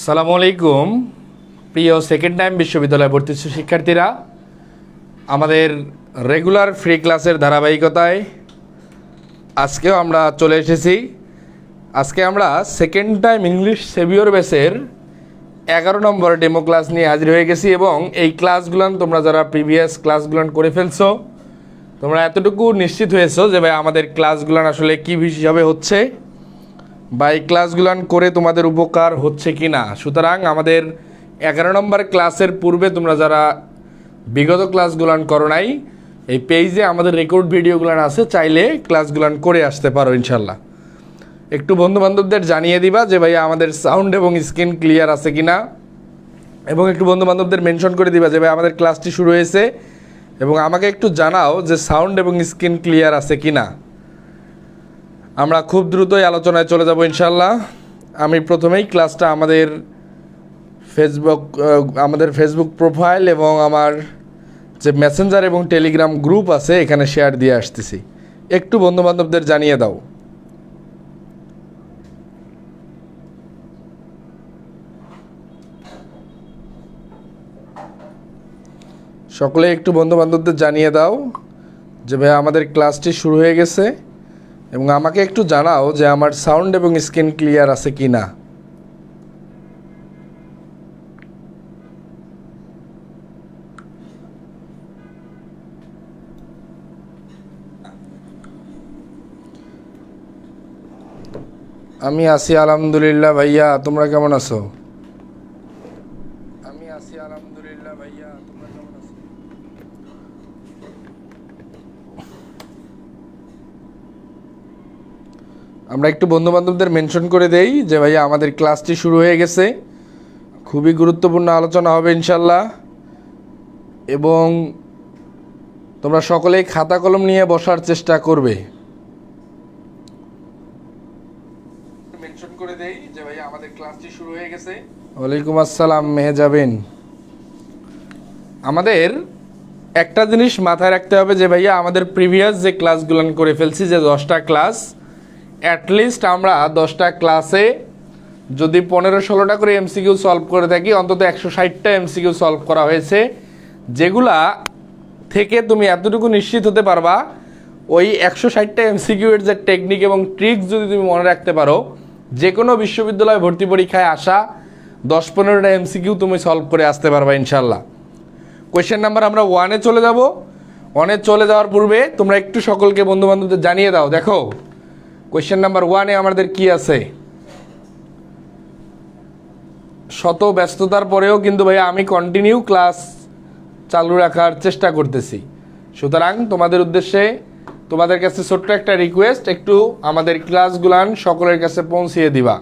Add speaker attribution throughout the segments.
Speaker 1: সালামু আলাইকুম প্রিয় সেকেন্ড টাইম বিশ্ববিদ্যালয়ে ভর্তি শিক্ষার্থীরা, আমাদের রেগুলার ফ্রি ক্লাসের ধারাবাহিকতায় আজকেও আমরা চলে এসেছি। আজকে আমরা সেকেন্ড টাইম ইংলিশ সেভিওর বেসের 11 নম্বর ডেমো ক্লাস নিয়ে হাজির হয়ে গেছি এবং এই ক্লাসগুলান তোমরা যারা প্রিভিয়াস ক্লাসগুলান করে ফেলছো, তোমরা এতটুকু নিশ্চিত হয়েছো যে ভাই আমাদের ক্লাসগুলান আসলে কী হিসাবে হচ্ছে বা এই ক্লাসগুলান করে তোমাদের উপকার হচ্ছে কি না। সুতরাং আমাদের 11 নম্বর ক্লাসের পূর্বে তোমরা যারা বিগত ক্লাসগুলান করো নাই, এই পেজে আমাদের রেকর্ড ভিডিওগুলান আছে, চাইলে ক্লাসগুলান করে আসতে পারো ইনশাল্লাহ। একটু বন্ধুবান্ধবদের জানিয়ে দিবা যে ভাই আমাদের সাউন্ড এবং স্ক্রিন ক্লিয়ার আছে কি না, এবং একটু বন্ধুবান্ধবদের মেনশন করে দিবা যে ভাই আমাদের ক্লাসটি শুরু হয়েছে, এবং আমাকে একটু জানাও যে সাউন্ড এবং স্ক্রিন ক্লিয়ার আছে কি না। আমরা খুব দ্রুতই আলোচনায় চলে যাব ইনশাল্লাহ। আমি প্রথমেই ক্লাসটা আমাদের ফেসবুক প্রোফাইল এবং আমার যে মেসেঞ্জার এবং টেলিগ্রাম গ্রুপ আছে এখানে শেয়ার দিয়ে আসতেছি, একটু বন্ধুবান্ধবদের জানিয়ে দাও। সকলে একটু বন্ধুবান্ধবদের জানিয়ে দাও যে ভাই আমাদের ক্লাসটি শুরু হয়ে গেছে, এবং আমাকে একটু জানাও যে আমার সাউন্ড এবং স্ক্রিন ক্লিয়ার আছে কি না। আমি আছি আলহামদুলিল্লাহ ভাইয়া, তোমরা কেমন আছো? আমি আছি আলহামদুলিল্লাহ ভাইয়া, তোমরা কেমন আছো? আমরা একটু বন্ধুবান্ধবদের মেনশন করে দেই যে ভাইয়া আমাদের ক্লাসটি শুরু হয়ে গেছে। খুবই গুরুত্বপূর্ণ আলোচনা হবে ইনশাল্লাহ, এবং তোমরা সকলেই খাতা কলম নিয়ে বসার চেষ্টা করবে। মেনশন করে দেই যে ভাইয়া আমাদের ক্লাসটি শুরু হয়ে গেছে। ওয়ালাইকুম আসসালাম মেহজাবিন। আমাদের একটা জিনিস মাথায় রাখতে হবে যে ভাইয়া আমাদের প্রিভিয়াস যে ক্লাসগুলো করে ফেলছি, যে 10টা ক্লাস, অ্যাটলিস্ট আমরা 10টা ক্লাসে যদি 15-16টা করে এমসিকিউ সলভ করে থাকি, অন্তত 160টা এমসিকিউ সলভ করা হয়েছে, যেগুলা থেকে তুমি এতটুকু নিশ্চিত হতে পারবা ওই 160টা এমসিকিউ এর যে টেকনিক এবং ট্রিক্স যদি তুমি মনে রাখতে পারো, যে কোনো বিশ্ববিদ্যালয় ভর্তি পরীক্ষায় আসা 10-15টা এমসিকিউ তুমি সলভ করে আসতে পারবা ইনশাল্লাহ। কোয়েশ্চেন নাম্বার আমরা 1-এ চলে যাব। 1-এ চলে যাওয়ার পূর্বে তোমরা একটু সকলকে বন্ধুবান্ধবদের জানিয়ে দাও, দেখো কোয়েশ্চেন নাম্বার 1-এ আমাদের কি আছে। শত ব্যস্ততার পরেও কিন্তু ভাইয়া আমি কন্টিনিউ ক্লাস চালু রাখার চেষ্টা করতেছি। সুতরাং তোমাদের উদ্দেশ্যে তোমাদের কাছে ছোট্ট একটা রিকোয়েস্ট, একটু আমাদের ক্লাসগুলান সকলের কাছে পৌঁছিয়ে দিবা।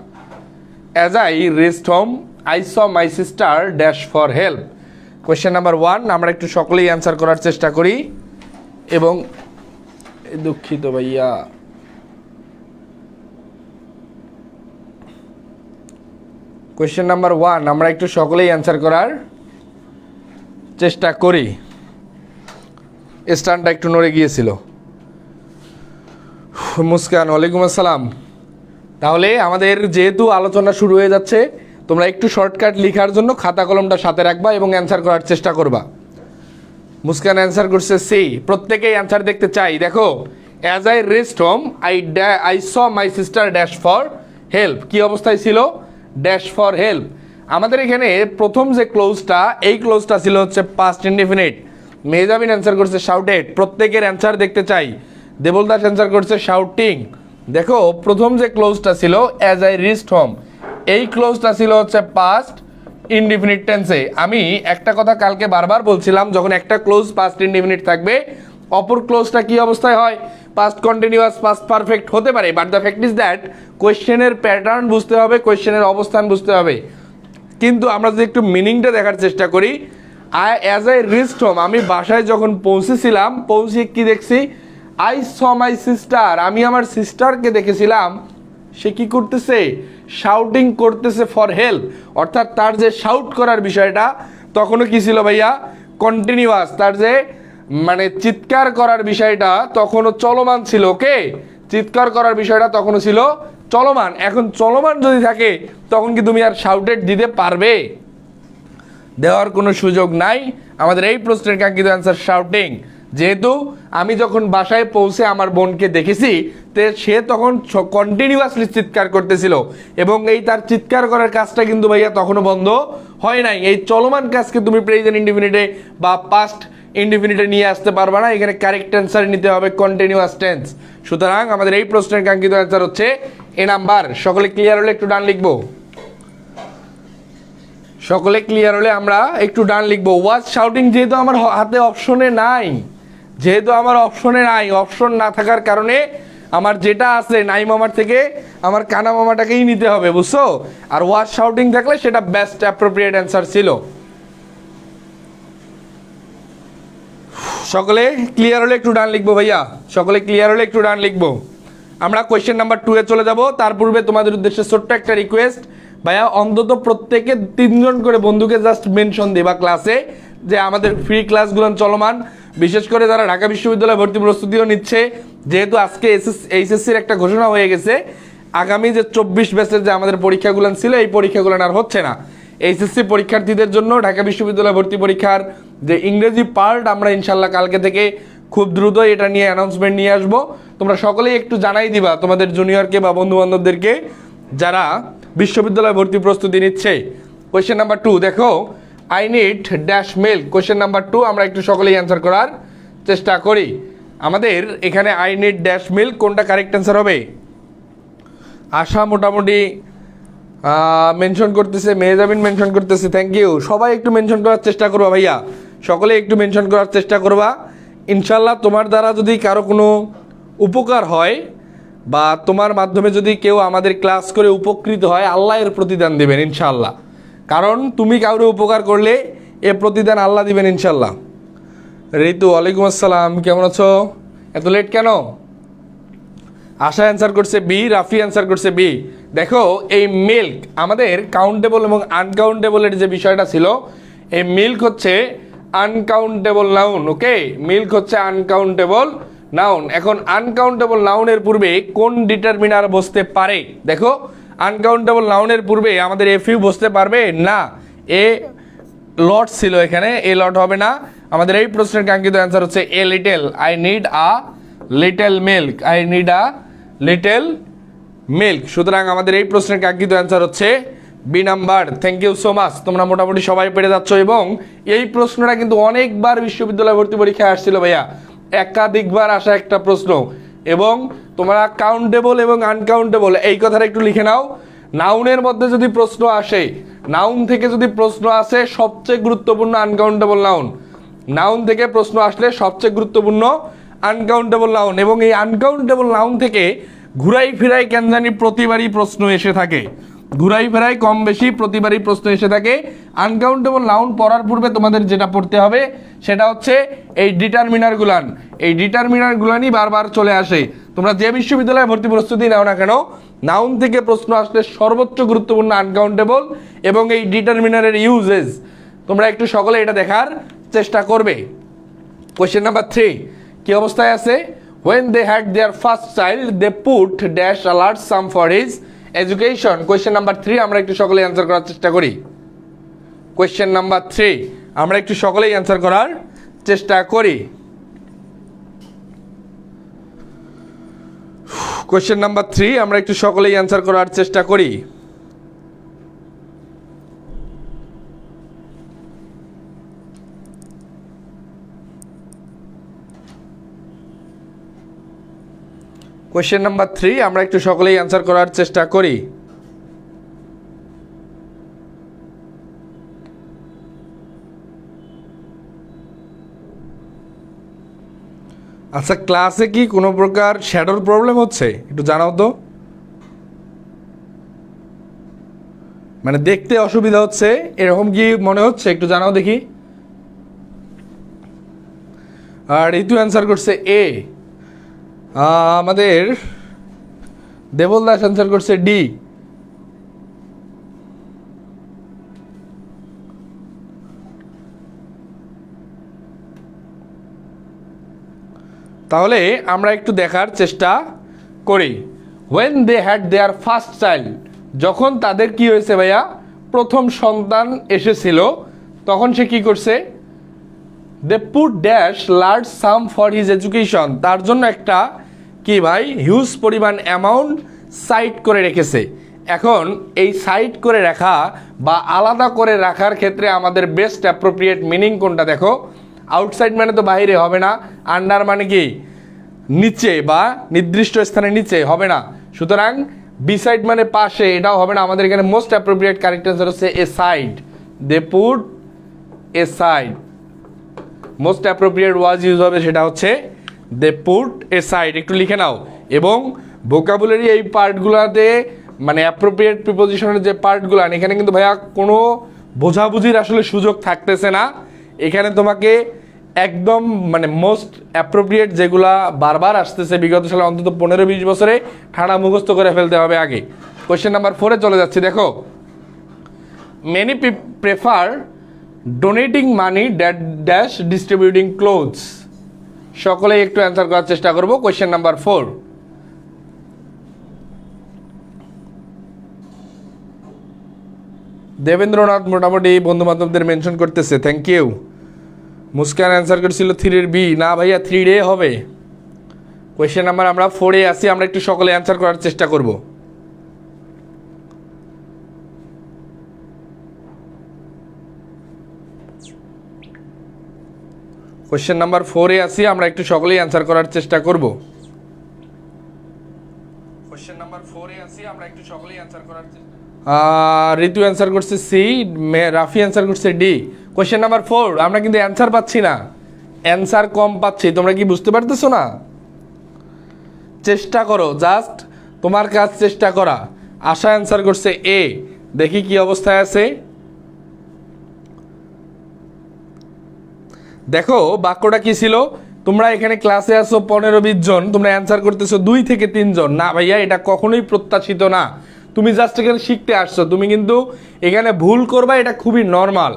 Speaker 1: As I reached home I saw my sister dash for help. Question number 1 আমরা একটু সকলেই অ্যান্সার করার চেষ্টা করি, এবং দুঃখিত ভাইয়া, কোয়েশ্চেন নাম্বার 1 আমরা একটু সকলেই অ্যান্সার করার চেষ্টা করি। স্ট্যান্ডটা একটু নড়ে গিয়েছিল। মুস্কান, ওয়ালাইকুম আসসালাম। তাহলে আমাদের যেহেতু আলোচনা শুরু হয়ে যাচ্ছে, তোমরা একটু শর্টকাট লেখার জন্য খাতা কলমটা সাথে রাখবা এবং অ্যান্সার করার চেষ্টা করবা। মুস্কান অ্যান্সার করছে সি। প্রত্যেকেই অ্যান্সার দেখতে চাই। দেখো, as I reached home I saw my sister dash for help. কী অবস্থায় ছিল? Dash for help. আমাদের এখানে প্রথম যে ক্লোজটা, এই ক্লোজটা ছিল হচ্ছে পাস্ট ইনডেফিনিট। মেহজাবিন অ্যান্সার করছে শাউটেড। প্রত্যেকের অ্যান্সার দেখতে চাই। দেবল দাস অ্যান্সার করছে শাউটিং। দেখো, প্রথম যে ক্লোজটা ছিল অ্যাজ আই রিচড হোম, এই ক্লোজটা ছিল হচ্ছে পাস্ট ইনডিফিনিট টেন্সে। আমি একটা কথা কালকে বারবার বলছিলাম, যখন একটা ক্লোজ পাস্ট ইনডিফিনিট থাকবে, অপর ক্লোজটা কি অবস্থায় হয়? পাস্ট কন্টিনিউয়াস, পাস্ট পারফেক্ট হতে পারে, but the fact is that কোয়েশ্চেনের প্যাটার্ন বুঝতে হবে, কোয়েশ্চেনের অবস্থান বুঝতে হবে। কিন্তু আমরা যদি একটু মিনিংটা দেখার চেষ্টা করি, অ্যাজ আই রিচড হোম, আমি বাসায় যখন পৌঁছেছিলাম, পৌঁছে কি দেখছি? আই স মাই সিস্টার, আমি আমার সিস্টারকে দেখেছিলাম, সে কি করতেছে? শাউটিং করতেছে ফর হেল্প। অর্থাৎ তার যে শাউট করার বিষয়টা তখনও কি ছিল ভাইয়া? কন্টিনিউয়াস। তার যে মানে চিৎকার করার বিষয়টা তখনও চলমান ছিল। ওকে, চিৎকার করার বিষয়টা তখনও ছিল চলমান। এখন চলমান যদি থাকে তখন কি তুমি আর শাউটেড দিতে পারবে? দেওয়ার কোনো সুযোগ নাই। আমাদের এই প্রশ্নের কাঙ্ক্ষিত অ্যান্সার শাউটিং। যেহেতু আমি যখন বাসায় পৌঁছে আমার বোনকে দেখেছি, সে তখন কন্টিনিউয়াসলি চিৎকার করতেছিল, এবং এই তার চিৎকার করার কাজটা কিন্তু ভাইয়া তখনও বন্ধ হয় নাই। এই চলমান কাজকে তুমি প্রেজেন্ট ইনডিফিনিটে বা পাস্ট ইনডিফিনিটে নিয়ে আসতে পারবা না। এখানে কারেক্ট অ্যান্সার নিতে হবে কন্টিনিউয়াস টেন্স। সুতরাং আমাদের এই প্রশ্নের কাঙ্ক্ষিত অ্যান্সার হচ্ছে এ নাম্বার। সকলে ক্লিয়ার হলে একটু ডান লিখবো। সকলে ক্লিয়ার হলে আমরা একটু ডান লিখবো। ওয়াজ শাউটিং যেহেতু আমার হাতে অপশনে নাই, অপশন না থাকার কারণে আমার যেটা আছে নাই মামার থেকে আমার কানা মামাটাকেই নিতে হবে, বুঝছো? আর ওয়াজ শাউটিং থাকলে সেটা বেস্ট অ্যাপ্রোপ্রিয়েট অ্যান্সার ছিল। সকলে ক্লিয়ার হলে একটু ডান লিখবো ভাইয়া, সকলে ক্লিয়ার হলে একটু ডান লিখবো। আমরা কোয়েশ্চেন নাম্বার 2 এ চলে যাব। তার পূর্বে তোমাদের উদ্দেশ্যে ছোট্ট একটা রিকোয়েস্ট, ভাইয়া অন্তত প্রত্যেকে 3 জন করে বন্ধুকে জাস্ট মেনশন দিবা ক্লাসে যে আমাদের ফ্রি ক্লাসগুলো চলমান। বিশেষ করে যারা ঢাকা বিশ্ববিদ্যালয়ে ভর্তি প্রস্তুতিও নিচ্ছে, যেহেতু আজকে এইচএসসির একটা ঘোষণা হয়ে গেছে, আগামী যে 24 ব্যাচের যে আমাদের পরীক্ষাগুলো ছিল, এই পরীক্ষাগুলো আর হচ্ছে না। এইচএসসি পরীক্ষার্থীদের জন্য ঢাকা বিশ্ববিদ্যালয় ভর্তি পরীক্ষার যে ইংরেজি পার্ট, আমরা ইনশাল্লাহ কালকে থেকে খুব দ্রুত এটা নিয়ে অ্যানাউন্সমেন্ট নিয়ে আসবো। তোমরা সকলেই একটু জানাই দিবা তোমাদের জুনিয়রকে বা বন্ধু বান্ধবদেরকে যারা বিশ্ববিদ্যালয় ভর্তি প্রস্তুতি নিচ্ছে। কোয়েশ্চেন নাম্বার 2 দেখো, I need dash milk. Question number 2 আমরা একটু সকলেই অ্যান্সার করার চেষ্টা করি। আমাদের এখানে আই নিড ড্যাশ মিল্ক কোনটা কারেক্ট অ্যান্সার হবে? আশা মোটামুটি মেনশন করতেছে, মেহজাবিন মেনশন করতেছে, থ্যাংক ইউ। সবাই একটু মেনশন করার চেষ্টা করবা ভাইয়া, সকলে একটু মেনশন করার চেষ্টা করবা। ইনশাল্লাহ তোমার দ্বারা যদি কারো কোনো উপকার হয় বা তোমার মাধ্যমে যদি কেউ আমাদের ক্লাস করে উপকৃত হয়, আল্লাহ এর প্রতিদান দেবেন ইনশাল্লাহ। কারণ তুমি কাউরে উপকার করলে এ প্রতিদান আল্লাহ দিবেন ইনশাল্লাহ। ঋতু, ওয়ালাইকুম আসসালাম, কেমন আছো? এত লেট কেন? আশা অ্যান্সার করছে বি, রাফি অ্যান্সার করছে বি। দেখো, এই মিল্ক আমাদের কাউন্টেবল এবং আনকাউন্টেবলের যে বিষয়টা ছিল, এই মিল্ক হচ্ছে আনকাউন্টেবল নাউন। ওকে, মিল্ক হচ্ছে আনকাউন্টেবল নাউন। এখন আনকাউন্টেবল নাউনের পূর্বে কোন ডিটারমিনার বসতে পারে? দেখো, আনকাউন্টেবল নাউনের পূর্বে আমাদের এ ফিউ বসতে পারবে না। এ লট ছিল এখানে, এ লট হবে না। আমাদের এই প্রশ্নের কাঙ্ক্ষিত অ্যান্সার হচ্ছে a little. I need a little milk, I need a little milk. সুতরাং আমাদের এই প্রশ্নের কাঙ্ক্ষিত অ্যান্সার হচ্ছে B number. Thank you so much. তোমরা মোটামুটি সবাই পেরে যাচ্ছ, এবং এই প্রশ্নটা কিন্তু অনেকবার বিশ্ববিদ্যালয় ভর্তি পরীক্ষায় আসছিল ভাইয়া, একাধিকবার আসা একটা প্রশ্ন। এবং তোমরা কাউন্টেবল এবং আনকাউন্টেবল এই কথাটা একটু লিখে নাও। নাউনের মধ্যে যদি প্রশ্ন আসে, নাউন থেকে যদি প্রশ্ন আসে, সবচেয়ে গুরুত্বপূর্ণ আনকাউন্টেবল নাউন। নাউন থেকে প্রশ্ন আসলে সবচেয়ে গুরুত্বপূর্ণ আনকাউন্টেবল নাউন। এবং এই আনকাউন্টেবল নাউন থেকে ঘুরাই ফিরাই কেন জানি প্রতিবারই প্রশ্ন এসে থাকে, ঘুরাই ফেরাই কম বেশি প্রতিবারই প্রশ্ন এসে থাকে। আনকাউন্টেবল নাউন পড়ার পূর্বে তোমাদের যেটা পড়তে হবে সেটা হচ্ছে এই ডিটারমিনারগুলান। এই ডিটারমিনারগুলানই বারবার চলে আসে। তোমরা যে বিশ্ববিদ্যালয়ে ভর্তি প্রস্তুতি নাও না কেন, নাউন থেকে প্রশ্ন আসলে সর্বোচ্চ গুরুত্বপূর্ণ আনকাউন্টেবল এবং এই ডিটারমিনারের ইউজেস তোমরা একটু সকলে এটা দেখার চেষ্টা করবে। কোয়েশ্চেন নাম্বার 3 কি অবস্থায় আছে? when they had their first child they put dash a large sum for his education। Question number 3 আমরা একটু সকলেই অ্যান্সার করার চেষ্টা করি। কোয়েশ্চেন নাম্বার 3 আমরা একটু সকলেই অ্যান্সার করার চেষ্টা করি। কোয়েশ্চেন নাম্বার 3 আমরা একটু সকলেই অ্যান্সার করার চেষ্টা করি। কোয়েশ্চেন নাম্বার 3 আমরা একটু সকলেই অ্যান্সার করার চেষ্টা করি। আচ্ছা, ক্লাসে কি কোনো প্রকার শ্যাডোর প্রবলেম হচ্ছে? একটু জানাও তো। মানে দেখতে অসুবিধা হচ্ছে এরকম কি মনে হচ্ছে? একটু জানাও দেখি। আর ঋতু অ্যান্সার করছে এ। আমাদের দেবল দাস অ্যান্সার করছে ডি। তাহলে আমরা একটু দেখার চেষ্টা করি। when they had their first child, যখন তাদের কি হয়েছে ভাইয়া, প্রথম সন্তান এসেছিল, তখন সে কি করছে, they put dash large sum for his education, তার জন্য একটা কি ভাই হিউজ পরিমাণ অ্যামাউন্ট সাইড করে রেখেছে। এখন এই সাইড করে রাখা বা আলাদা করে রাখার ক্ষেত্রে আমাদের বেস্ট অ্যাপ্রোপ্রিয়েট মিনিং কোনটা দেখো। আউটসাইড মানে তো বাইরে হবে না, আন্ডার মানে কি নিচে বা নির্দিষ্ট স্থানে নিচে হবে না, সুতরাং বিসাইড মানে পাশে, এটাও হবে না। আমাদের এখানে মোস্ট অ্যাপ্রোপ্রিয়েট কারেক্ট অ্যান্সার হচ্ছে aside, they put aside. Most appropriate was use হবে সেটা হচ্ছে দে পুট এ সাইড। একটু লিখে নাও। এবং ভোকাবুলারি এই পার্টগুলোতে মানে অ্যাপ্রোপ্রিয়েট প্রিপোজিশনের যে পার্টগুলো, এখানে কিন্তু ভাইয়া কোনো বোঝাবুঝির আসলে সুযোগ থাকতেছে না। এখানে তোমাকে একদম মানে মোস্ট অ্যাপ্রোপ্রিয়েট যেগুলা বারবার আসতেছে বিগত সালে অন্তত 15-20 বছরে ঠাড়া মুখস্থ করে ফেলতে হবে আগে। কোয়েশ্চেন নাম্বার 4 চলে যাচ্ছি, দেখো many prefer donating money dash distributing clothes. সকলেই একটু অ্যান্সার করার চেষ্টা করবো। কোয়েশ্চেন নাম্বার 4, দেবেন্দ্রনাথ মোটামুটি বন্ধু বান্ধবদের মেনশন করতেছে, থ্যাংক ইউ। মুস্কান অ্যান্সার করেছিল 3 বি, না ভাইয়া 3 হবে। কোয়েশ্চেন নাম্বার আমরা 4 আসি, আমরা একটু সকলে অ্যান্সার করার চেষ্টা করব। কোয়েশ্চেন নাম্বার 4 আসি, আমরা একটু সকলেই অ্যান্সার করার চেষ্টা করব। কোয়েশ্চেন নাম্বার 4 আসি, আমরা একটু সকলেই অ্যান্সার করার চেষ্টা। ঋতু অ্যান্সার করছে সি, রাফি অ্যান্সার করছে ডি। কোয়েশ্চেন নাম্বার 4 আমরা কিন্তু অ্যান্সার পাচ্ছি না, অ্যান্সার কম পাচ্ছি। তোমরা কি বুঝতে পারতেছো না? চেষ্টা করো, জাস্ট তোমার কাজ চেষ্টা করা। আশা অ্যান্সার করছে এ, দেখি কি অবস্থায় আছে। দেখো বাক্যটা কি ছিল, তোমরা এখানে ক্লাসে আসো 15-20 জন, তোমরা অ্যান্সার করতেছো 2 থেকে 3 জন। না ভাইয়া, এটা কখনোই প্রত্যাশিত না। তুমি জাস্ট এখানে শিখতে আসছো, তুমি কিন্তু এখানে ভুল করবা, এটা খুবই নর্মাল।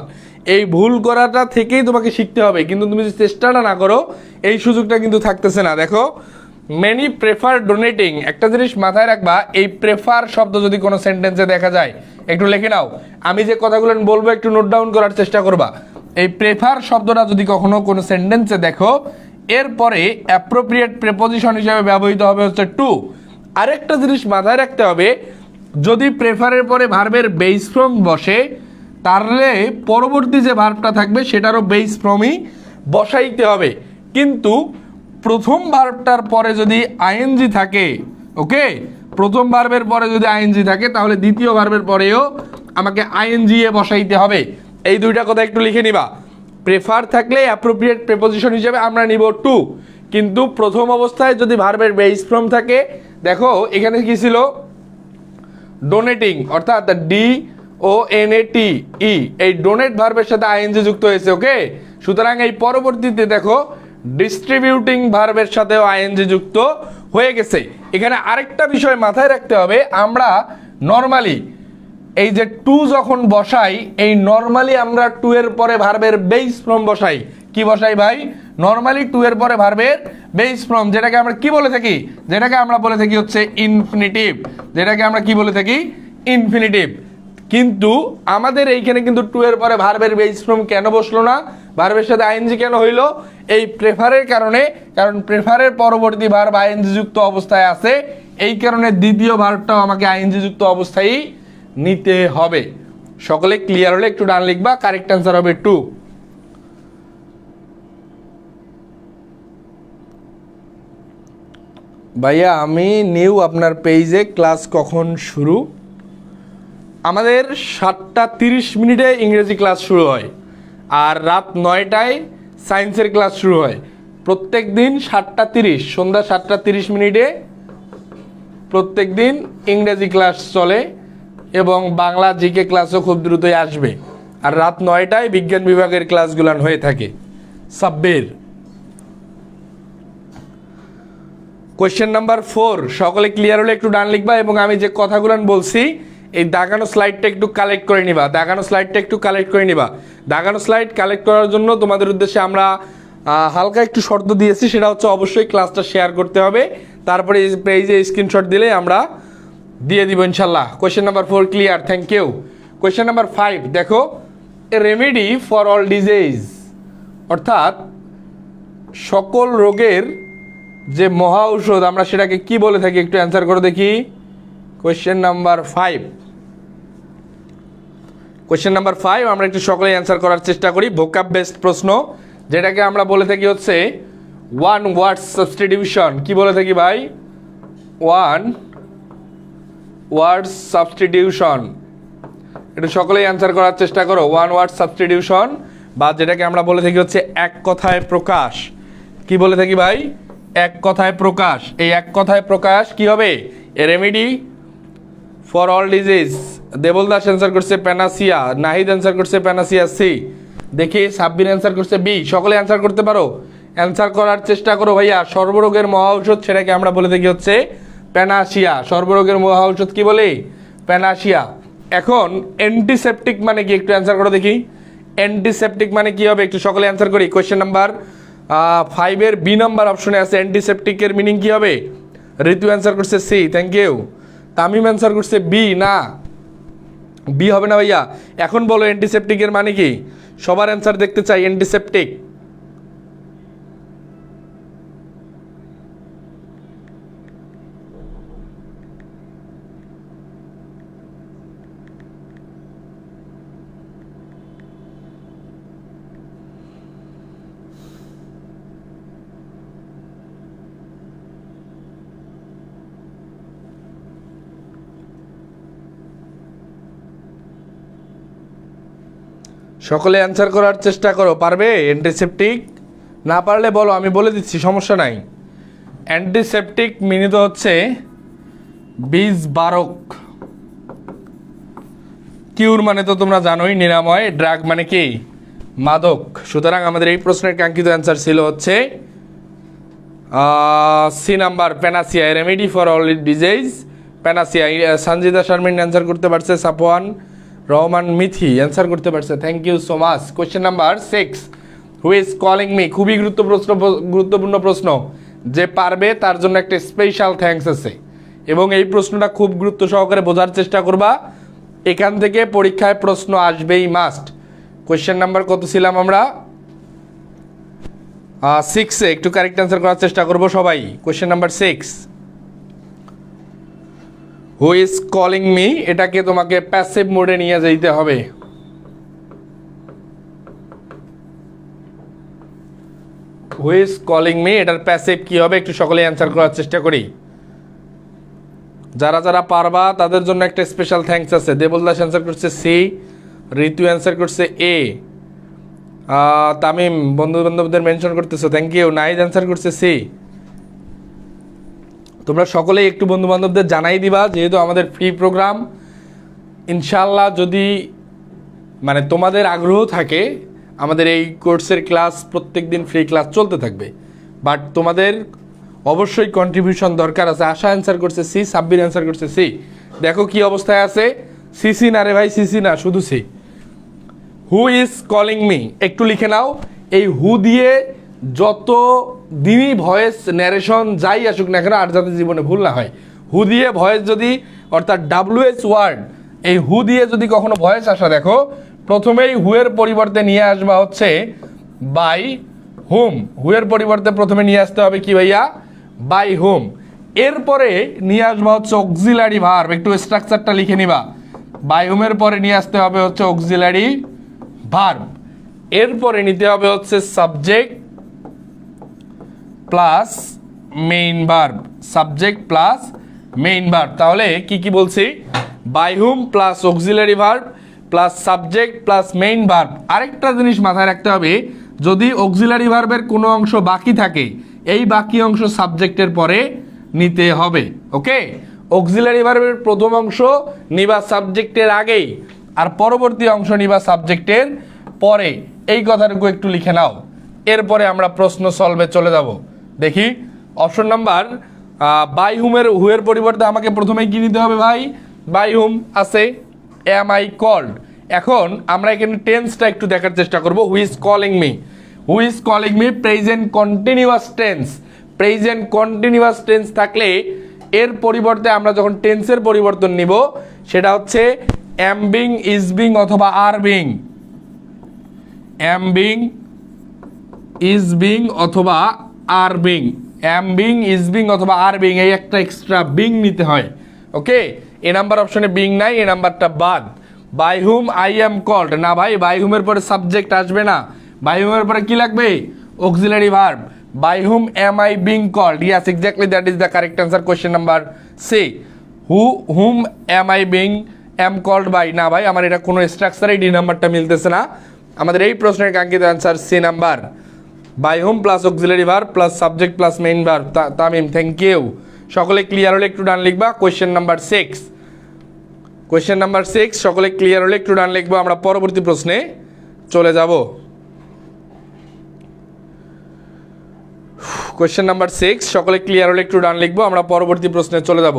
Speaker 1: এই ভুল করাটা থেকেই তোমাকে শিখতে হবে, কিন্তু তুমি যদি চেষ্টাটা না করো এই সুযোগটা কিন্তু থাকতেছে না। দেখো মেনি প্রেফার ডোনেটিং, একটা জিনিস মাথায় রাখবা, এই প্রেফার শব্দ যদি কোনো সেন্টেন্সে দেখা যায় একটু লিখে নাও। আমি যে কথাগুলো বলবো একটু নোট ডাউন করার চেষ্টা করবা। এই প্রেফার শব্দটা যদি কখনো কোনো সেন্টেন্সে দেখো, এরপরে অ্যাপ্রোপ্রিয়েট প্রেপোজিশন হিসেবে ব্যবহৃত হবে হচ্ছে টু। আরেকটা জিনিস মাথায় রাখতে হবে, যদি প্রেফারের পরে ভার্বের বেস ফর্ম বসে, তাহলে পরবর্তী যে ভার্বটা থাকবে সেটারও বেস ফর্মই বসাইতে হবে। কিন্তু প্রথম ভার্বটার পরে যদি আইএনজি থাকে, ওকে, প্রথম ভার্বের পরে যদি আইএনজি থাকে তাহলে দ্বিতীয় ভার্বের পরেও আমাকে আইএনজি এ বসাইতে হবে। এই দুইটা কথা একটু লিখে নিবা। প্রেফার থাকলে অ্যাপ্রোপ্রিয়েট প্রেপোজিশন হিসেবে আমরা নিব টু, কিন্তু প্রথম অবস্থায় যদি ভার্বের বেস ফর্ম থাকে, দেখো এখানে কি ছিল, ডোনেটিং, অর্থাৎ DONATE, এই ডোনেট ভার্বের সাথে আইএনজি যুক্ত হয়েছে, ওকে। সুতরাং এই পরবর্তীতে দেখো ডিস্ট্রিবিউটিং ভার্বের সাথেও আইএনজি যুক্ত হয়ে গেছে। এখানে আরেকটা বিষয় মাথায় রাখতে হবে, আমরা নর্মালি এই যে টু যখন বসাই, এই নর্মালি আমরা টু এর পরে ভার্বের বেস ফর্ম বসাই। কি বসাই ভাই? নর্মালি টু এর পরে ভার্বের বেস ফর্ম, যেটাকে আমরা কি বলে থাকি, যেটাকে আমরা বলে থাকি হচ্ছে ইনফিনিটিভ, যেটাকে আমরা কি বলে থাকি, ইনফিনিটিভ। কিন্তু আমাদের এইখানে কিন্তু টু এর পরে ভার্বের বেস ফর্ম কেন বসলো না, ভার্বের সাথে আইএনজি কেন হইলো? এই প্রেফারের কারণে, কারণ প্রেফারের পরবর্তী ভার্ব আইএনজি যুক্ত অবস্থায় আছে, এই কারণে দ্বিতীয় ভার্বটাও আমাকে আইএনজি যুক্ত অবস্থায় নিতে হবে। সকলে ক্লিয়ার হলে একটু ডান লিখবা, কারেক্ট অ্যান্সার হবে টু। ভাইয়া আমি নিউ, আপনার পেজে ক্লাস কখন শুরু? আমাদের 7:30 ইংরেজি ক্লাস শুরু হয়, আর রাত 9টায় সায়েন্সের ক্লাস শুরু হয়। প্রত্যেক দিন 7:30, সন্ধ্যা 7:30 প্রত্যেক দিন ইংরেজি ক্লাস চলে, এবং বাংলা জিকে ক্লাসও খুব দ্রুতই আসবে। আর রাত 9টায় বিজ্ঞান বিভাগের ক্লাসগুলো হয়ে থাকে সাব্বির। কোয়েশ্চেন নাম্বার 4 সকলে ক্লিয়ার হলে একটু ডান লিখবা, এবং আমি যে কথাগুলো বলছি এই দাগানো স্লাইডটা একটু কালেক্ট করে নিবা, দাগানো স্লাইডটা একটু কালেক্ট করে নিবা। দাগানো স্লাইড কালেক্ট করার জন্য তোমাদের উদ্দেশ্যে আমরা হালকা একটু শর্ত দিয়েছি, সেটা হচ্ছে অবশ্যই ক্লাসটা শেয়ার করতে হবে, তারপরে এই পেজে স্ক্রিনশট দিলে আমরা দিয়ে দিব ইনশাল্লাহ। Question number 4 clear, thank you. Question number 5 দেখো, a remedy for all disease, অর্থাৎ সকল রোগের যে মহা ঔষধ আমরা সেটাকে কি বলে থাকি, একটু অ্যান্সার করে দেখি। কোয়েশ্চেন নাম্বার 5, কোয়েশ্চেন নাম্বার 5 আমরা একটু সকলেই অ্যান্সার করার চেষ্টা করি। ভোকাব বেসড প্রশ্ন, যেটাকে আমরা বলে থাকি হচ্ছে ওয়ান ওয়ার্ড সাবস্টিটিউশন। কি বলে থাকি ভাই? One word substitution. একটু সকলেই অ্যান্সার করার চেষ্টা করো। ওয়ান ওয়ার্ড সাবস্টিটিউশন, বা যেটাকে আমরা বলে থাকি হচ্ছে এক কথায় প্রকাশ। কি বলে থাকি ভাই? এক কথায় প্রকাশ। এই এক কথায় প্রকাশ কি হবে? A remedy for all disease. Debal Das answer করছে প্যানাসিয়া, নাহিদ অ্যান্সার করছে প্যানাসিয়া সি, দেখি সাব্বির অ্যান্সার করছে বি। সকলে অ্যান্সার করতে পারো, অ্যান্সার করার চেষ্টা করো ভাইয়া। সর্বরোগের মহা ঔষধ সেটাকে আমরা বলে থাকি হচ্ছে প্যানাসিয়া। সর্বরোগের মহা ঔষধ কি বলে? প্যানাসিয়া। এখন অ্যান্টিসেপটিক মানে কি, একটু অ্যান্সার করো দেখি। অ্যান্টিসেপটিক মানে কি হবে, একটু সকলে অ্যান্সার করি। কোয়েশ্চেন নাম্বার 5-এর বি নাম্বার অপশনে আছে অ্যান্টিসেপটিকের মিনিং কি হবে? ঋতু অ্যান্সার করছে C, thank you. Tamim answer করছে বি, না বি হবে না ভাইয়া। এখন বলো অ্যান্টিসেপটিকের মানে কি? সবার অ্যান্সার দেখতে চাই। অ্যান্টিসেপটিক সকলে অ্যান্সার করার চেষ্টা করো। পারবে? অ্যান্টিসেপটিক না পারলে বলো, আমি বলে দিচ্ছি, সমস্যা নাই। অ্যান্টিসেপটিক মিনিত হচ্ছে বীজ বারক। কিউর মানে তো তোমরা জানোই নিরাময়, ড্রাগ মানে কি? মাদক। সুতরাং আমাদের এই প্রশ্নের কাঙ্ক্ষিত অ্যান্সার ছিল হচ্ছে C number, panacea. Remedy for all disease, panacea. Sanjida Sharmin answer করতে পারছে, সাফওয়ান রহমান মিথি অ্যান্সার করতে পারছে, thank you so much. Question number 6, who is calling me. খুবই গুরুত্বপূর্ণ প্রশ্ন, যে পারবে তার জন্য একটা স্পেশাল থ্যাঙ্কস আছে। এবং এই প্রশ্নটা খুব গুরুত্ব সহকারে বোঝার চেষ্টা করবা, এখান থেকে পরীক্ষায় প্রশ্ন আসবেই মাস্ট। কোয়েশ্চেন নাম্বার কত ছিলাম আমরা? 6-এ। একটু কারেক্ট অ্যান্সার করার চেষ্টা করবো সবাই। Question number 6, who is calling me, এটাকে তোমাকে প্যাসিভ মোডে নিয়ে যেতে হবে। হু ইজ কলিং মি, এটার প্যাসিভ কি হবে, একটু সকলে অ্যান্সার করার চেষ্টা করি। যারা যারা পারবা তাদের জন্য একটা স্পেশাল থ্যাঙ্কস আছে। দেবল দাস অ্যান্সার করছে সি, ঋতু অ্যান্সার করছে এ, তামিম বন্ধু বান্ধবদের মেনশন করতেছো, থ্যাংক ইউ। নাহিদ অ্যান্সার করছে সি। তোমরা সকলেই একটু বন্ধু বান্ধবদের জানাই দিবা, যেহেতু আমাদের ফ্রি প্রোগ্রাম। ইনশাল্লাহ যদি মানে তোমাদের আগ্রহ থাকে, আমাদের এই কোর্সের ক্লাস প্রত্যেক দিন ফ্রি ক্লাস চলতে থাকবে, বাট তোমাদের অবশ্যই কন্ট্রিবিউশন দরকার আছে। আশা অ্যান্সার করছে সি, সাব্বির অ্যান্সার করছে সি। দেখো কি অবস্থায় আছে, সিসি না রে ভাই, সিসি না, শুধু C. Who is calling me একটু লিখে নাও। এই হু দিয়ে যত দিনই ভয়েস ন্যারেশন যাই আসুক না কেন, আর যাতে জীবনে ভুল না হয়, হু দিয়ে ভয়েস যদি, অর্থাৎ WH ওয়ার্ড, এই হু দিয়ে যদি কখনো ভয়েস আসা দেখো, প্রথমেই হুয়ের পরিবর্তে নিয়ে আসবা হচ্ছে বাই হুম। হুয়ের পরিবর্তে প্রথমে নিয়ে আসতে হবে কি ভাইয়া? বাই হুম। এরপরে নিয়ে আসবা হচ্ছে অক্সিলারি ভার্ব। একটু স্ট্রাকচারটা লিখে নিবা। বাই হুমের পরে নিয়ে আসতে হবে হচ্ছে অক্সিলারি ভার্ব। এরপরে নিতে হবে হচ্ছে subject plus main verb. Subject plus main verb. তাহলে কি কি বলছি? By whom plus auxiliary verb plus subject plus main verb. আরেকটা জিনিস মাথায় রাখতে হবে, যদি অক্সিলারি ভার্বের কোনো অংশ বাকি থাকে, এই বাকি অংশ সাবজেক্টের পরে নিতে হবে। ওকে, অক্সিলারি ভার্বের প্রথম অংশ নিবা সাবজেক্টের আগেই, আর পরবর্তী অংশ নিবা সাবজেক্টের পরে। এই কথাটুকু একটু লিখে নাও। এরপরে আমরা প্রশ্ন সলভে চলে যাব। দেখি অপশন নাম্বার বাই হুমের হুয়ের পরিবর্তে আমাকে প্রথমেই কি নিতে হবে ভাই? বাই হুম আছে, এম আই কল্ড। এখন আমরা এখানে টেন্সটা একটু দেখার চেষ্টা করব। হু is calling me, who is calling me present continuous tense. Present continuous tense থাকলে এর পরিবর্তে আমরা যখন টেন্সের পরিবর্তন নিব সেটা হচ্ছে এম বিং, ইজ বিং অথবা are being. Am being, is being অথবা are being. Am being, is being অথবা আর বিং, এই একটা এক্সট্রা বিং নিতে হয়। ওকে, এ নাম্বার অপশনে বিং নাই, এ নাম্বারটা বাদ। By whom I am called, না ভাই বাই হুমের পরে সাবজেক্ট আসবে না, বাই হুমের পরে কি লাগবে? Auxiliary verb. By whom am I being called? Yes, exactly that is the correct answer. Question number C. Whom am I being am called by, না ভাই আমার এটা কোনো স্ট্রাকচারে ডি নাম্বারটা মিলতেছে না। আমাদের এই প্রশ্নের কাঙ্ক্ষিত answer C number. By whom plus auxiliary verb plus subject plus main verb. Tamim, thank you. সকলে ক্লিয়ার হলে একটু ডান লিখবা। কোয়েশ্চেন নাম্বার 6, কোয়েশ্চেন নাম্বার 6 সকলে ক্লিয়ার হলে একটু ডান লিখবো। আমরা পরবর্তী প্রশ্নে চলে যাব। কোয়েশ্চেন নাম্বার 6 সকলে ক্লিয়ার হলে একটু ডান লিখবো। আমরা পরবর্তী প্রশ্নে চলে যাব।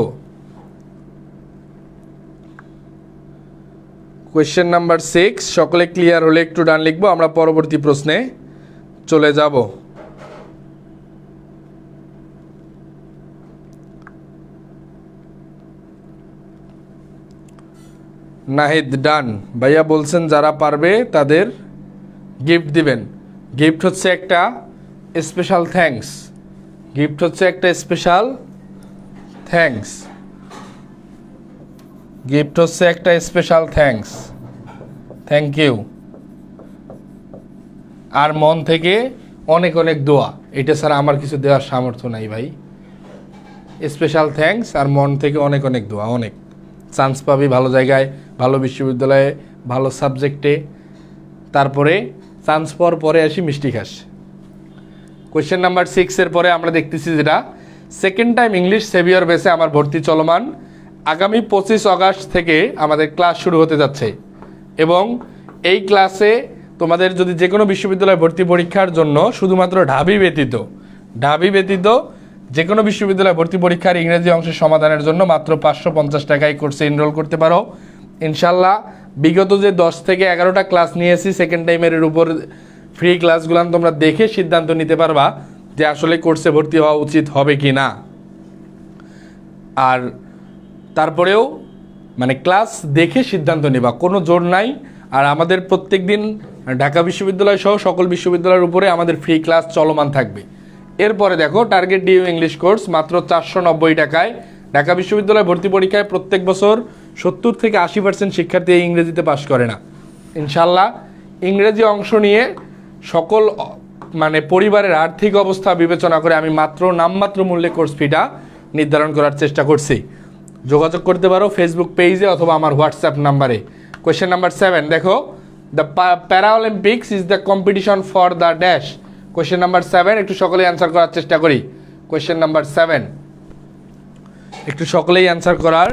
Speaker 1: কোয়েশ্চেন নাম্বার 6 সকলে ক্লিয়ার হলে একটু ডান লিখবো। আমরা পরবর্তী প্রশ্নে চলে যাব। নাহিদ, ডান। ভাইয়া বলছেন যারা পারবে তাদের গিফট দিবেন। গিফট হচ্ছে একটা স্পেশাল থ্যাঙ্কস। গিফট হচ্ছে একটা স্পেশাল থ্যাঙ্কস। গিফট হচ্ছে একটা স্পেশাল থ্যাঙ্কস। Thank you. আর মন থেকে অনেক অনেক দোয়া, এটা ছাড়া আমার কিছু দেওয়ার সামর্থ্য নাই ভাই। স্পেশাল থ্যাঙ্কস আর মন থেকে অনেক অনেক দোয়া। অনেক চান্স পাবি ভালো জায়গায়, ভালো বিশ্ববিদ্যালয়ে, ভালো সাবজেক্টে, তারপরে চান্স পাওয়ার পরে আসি মিষ্টি খাস। কোয়েশ্চেন নাম্বার 6 এর পরে আমরা দেখতেছি যেটা সেকেন্ড টাইম ইংলিশ সেভিয়র বেসে আমার ভর্তি চলমান। আগামী 25 আগস্ট থেকে আমাদের ক্লাস শুরু হতে যাচ্ছে এবং এই ক্লাসে তোমাদের যদি যে কোনো বিশ্ববিদ্যালয়ে ভর্তি পরীক্ষার জন্য শুধুমাত্র ঢাবি ব্যতীত যে কোনো বিশ্ববিদ্যালয়ে ভর্তি পরীক্ষার ইংরেজি অংশের সমাধানের জন্য মাত্র 550 টাকায় কোর্সে এনরোল করতে পারো ইনশাল্লাহ। বিগত যে 10 থেকে 11টা ক্লাস নিয়েছি সেকেন্ড টাইমের উপর ফ্রি ক্লাসগুলো তোমরা দেখে সিদ্ধান্ত নিতে পারবা যে আসলে কোর্সে ভর্তি হওয়া উচিত হবে কি না। আর তারপরেও মানে ক্লাস দেখে সিদ্ধান্ত নেবা, কোনো জোর নাই। আর আমাদের প্রত্যেক দিন ঢাকা বিশ্ববিদ্যালয় সহ সকল বিশ্ববিদ্যালয়ের উপরে আমাদের ফ্রি ক্লাস চলমান থাকবে। এরপরে দেখো টার্গেট ডিউ ইংলিশ কোর্স মাত্র 490 টাকায়। ঢাকা বিশ্ববিদ্যালয় ভর্তি পরীক্ষায় প্রত্যেক বছর 70 থেকে 80% শিক্ষার্থী ইংরেজিতে পাশ করে না। ইনশাল্লাহ ইংরেজি অংশ নিয়ে সকল মানে পরিবারের আর্থিক অবস্থা বিবেচনা করে আমি নামমাত্র মূল্যে কোর্স ফিটা নির্ধারণ করার চেষ্টা করছি। যোগাযোগ করতে পারো ফেসবুক পেজে অথবা আমার হোয়াটসঅ্যাপ নাম্বারে। কোয়েশ্চেন নাম্বার 7 দেখো, the Paralympics is the competition for the dash. Question number 7 একটু সকলেই অ্যান্সার করার চেষ্টা করি। কোয়েশ্চেন নাম্বার 7 একটু সকলেই অ্যান্সার করার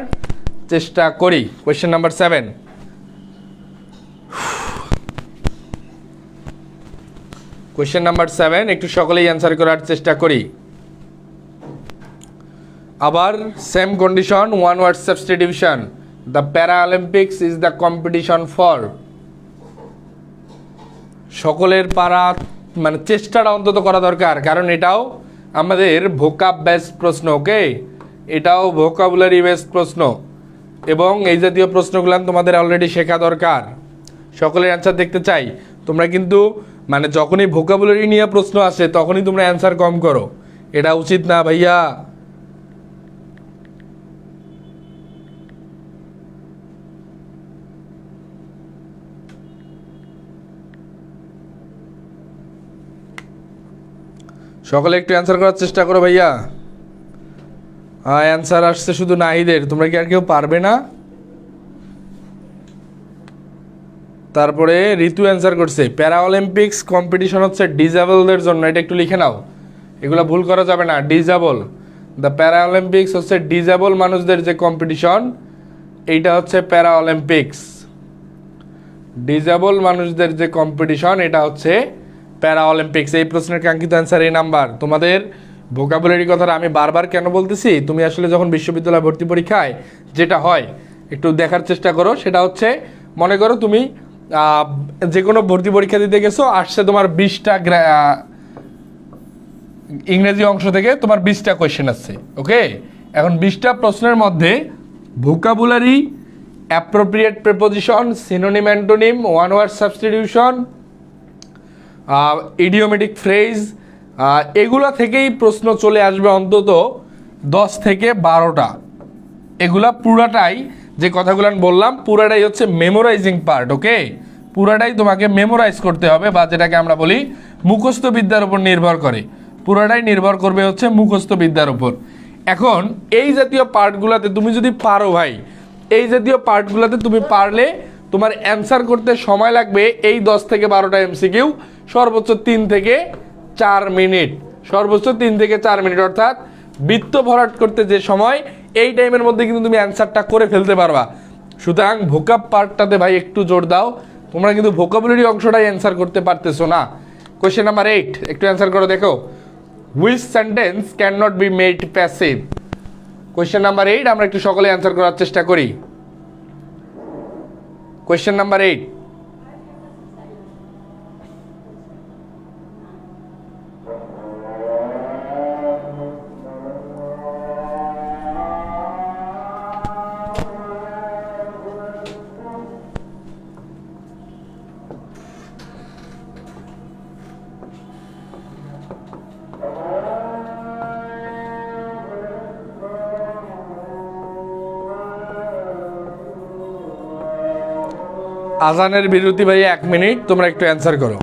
Speaker 1: চেষ্টা করি। কোয়েশ্চেন নাম্বার 7, কোয়েশ্চেন নাম্বার 7 একটু সকলেই অ্যান্সার করার চেষ্টা করি। আবার same condition, one word substitution. The Paralympics is the competition for. সকলের পারা মানে চেষ্টাটা অন্তত করা দরকার, কারণ এটাও আমাদের ভোকাব বেসড প্রশ্ন। ওকে, এটাও ভোকাবুলারি বেসড প্রশ্ন এবং এই জাতীয় প্রশ্নগুলো তোমাদের অলরেডি শেখা দরকার। সকলের অ্যান্সার দেখতে চাই। তোমরা কিন্তু মানে যখনই ভোকাবুলারি নিয়ে প্রশ্ন আসে তখনই তোমরা অ্যান্সার কম করো, এটা উচিত না ভাইয়া। সকলে একটু অ্যান্সার করার চেষ্টা করো ভাইয়া। অ্যান্সার আসছে শুধু নাহিদের, তোমরা কি আর কেউ পারবে না? তারপরে ঋতু অ্যান্সার করছে প্যারাঅলিম্পিক্স কম্পিটিশন হচ্ছে ডিজেবলদের জন্য, এটা একটু লিখে নাও, এগুলো ভুল করা যাবে না। ডিজেবল, দ্য প্যারাঅলিম্পিক্স হচ্ছে ডিজেবল মানুষদের যে কম্পিটিশন, এইটা হচ্ছে প্যারাঅলিম্পিক্স। ডিজেবল মানুষদের যে কম্পিটিশন এটা হচ্ছে প্যারাঅলিম্পিক্স। এই প্রশ্নের কাঙ্ক্ষিত অ্যান্সার এই নাম্বার। তোমাদের ভোকাবুলারি কথাটা আমি বারবার কেন বলতেছি, তুমি আসলে যখন বিশ্ববিদ্যালয় ভর্তি পরীক্ষায় যেটা হয় একটু দেখার চেষ্টা করো। সেটা হচ্ছে মনে করো তুমি যে কোনো ভর্তি পরীক্ষা দিতে গেছো, আসছে তোমার 20টা ইংরেজি অংশ থেকে তোমার 20টা কোয়েশ্চেন আছে। ওকে, এখন 20টা প্রশ্নের মধ্যে vocabulary, appropriate preposition, synonym antonym, one word substitution, idiomatic phrase, এগুলা থেকেই প্রশ্ন চলে আসবে অন্তত 10 থেকে 12টা। এগুলা পুরাটাই যে কথাগুলো আমি বললাম পুরাটাই হচ্ছে মেমোরাইজিং পার্ট। ওকে, পুরাটাই তোমাকে মেমোরাইজ করতে হবে, বা যেটাকে আমরা বলি মুখস্থ বিদ্যার উপর নির্ভর করে। পুরাটাই নির্ভর করবে হচ্ছে মুখস্থ বিদ্যার উপর। এখন এই জাতীয় পার্টগুলোতে তুমি যদি পারো ভাই, এই জাতীয় পার্টগুলোতে তুমি পারলে তোমার অ্যান্সার করতে সময় লাগবে এই 10 থেকে 12টা এমসিকিউ সর্বোচ্চ 3 থেকে 4 মিনিট, সর্বোচ্চ 3 থেকে 4 মিনিট, অর্থাৎ বৃত্ত ভরাট করতে যে সময় এই টাইমের মধ্যে কিন্তু তুমি অ্যান্সারটা করে ফেলতে পারবা। সুতরাং ভোকাব পার্টটাতে ভাই একটু জোর দাও, তোমরা কিন্তু ভোকাবুলারি অংশটাই অ্যান্সার করতে পারতেছো না। কোয়েশ্চেন নাম্বার 8 একটু অ্যান্সার করো দেখো। Which sentence can not be made passive? Question number 8 আমরা একটু সকলে অ্যান্সার করার চেষ্টা করি। কোয়েশ্চেন নাম্বার 8, আজানের বিরতি ভাই 1 মিনিট, তোমরা একটু অ্যান্সার করো।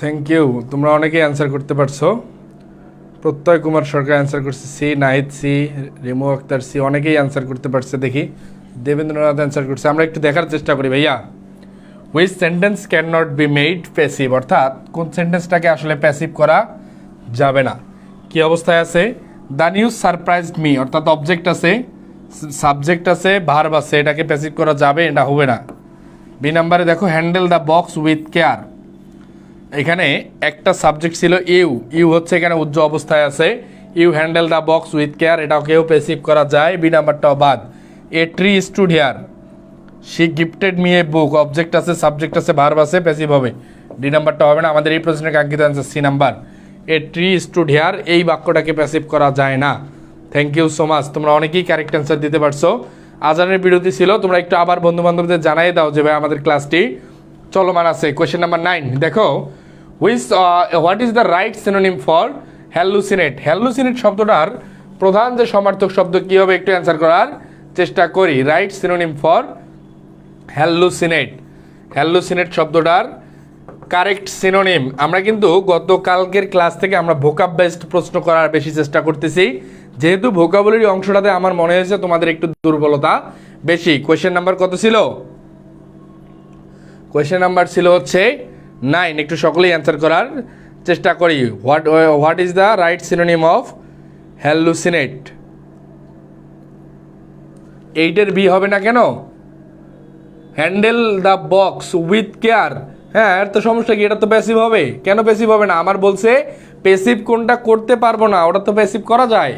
Speaker 1: থ্যাংক ইউ, তোমরা অনেকেই অ্যান্সার করতে পারছো। প্রত্যয় কুমার সরকার অ্যান্সার করছে C, Nahid C, Rimu Akter C, অনেকেই অ্যান্সার করতে পারছে দেখি। দেবেন্দ্রনাথ অ্যান্সার করছে। আমরা একটু দেখার চেষ্টা করি ভাইয়া। Which sentence can not be made passive, অর্থাৎ কোন সেন্টেন্সটাকে আসলে প্যাসিভ করা যাবে না। কি অবস্থায় আছে? দ্য নিউজ সারপ্রাইজড মি, অর্থাৎ অবজেক্ট আছে, সাবজেক্ট আছে, ভার্ব আছে, এটাকে প্যাসিভ করা যাবে, এটা হবে না। বি নাম্বারে দেখো handle the box with care, এখানে একটা সাবজেক্ট ছিল ইউ, ইউ হচ্ছে এখানে উজ্জ্ব অবস্থায় আছে, you handle the box with care, এটাকেও প্যাসিভ করা যায়, বি নাম্বারটাও বাদ। A tree stood here, she gifted me a book, object আছে, সাবজেক্ট আছে, ভার্ব আছে, প্যাসিভ হবে, ডি নাম্বারটা হবে না। আমাদের এই প্রশ্নের কাঙ্ক্ষিত answer C number, a tree stood here, এই বাক্যটাকে প্যাসিভ করা যায় না। থ্যাংক ইউ সো মাচ, তোমরা অনেকেই কারেক্ট অ্যান্সার দিতে পারছো। আজানের বিরতি ছিল, তোমরা একটু আবার বন্ধু বান্ধবদের জানাই দাও যে ভাই আমাদের ক্লাসটি চলমান আছে। কোয়েশ্চেন নাম্বার 9 দেখো, what is the right synonym for hallucinate, hallucinate শব্দটার প্রধান যে সমার্থক শব্দ কী হবে একটু অ্যান্সার করার চেষ্টা করি। Right synonym for hallucinate, hallucinate শব্দটার কারেক্ট সিনোনিম, আমরা কিন্তু গতকালকের ক্লাস থেকে আমরা ভোকাব বেসড প্রশ্ন করার বেশি চেষ্টা করতেছি, যেহেতু ভোকাবুলারি অংশটাতে আমার মনে হয়েছে তোমাদের একটু দুর্বলতা বেশি। কোয়েশ্চেন নাম্বার কত ছিল? কোয়েশ্চেন নাম্বার ছিল হচ্ছে 9, একটু সকলেই অ্যান্সার করার চেষ্টা করি। What is the right synonym of hallucinate? 8-এর বি হবে না কেন? Handle the box with care, হ্যাঁ এর তো সমস্যা কি, এটা তো প্যাসিভ হবে, কেন প্যাসিভ হবে না? আমার বলছে প্যাসিভ কোনটা করতে পারবো না, ওটা তো প্যাসিভ করা যায়,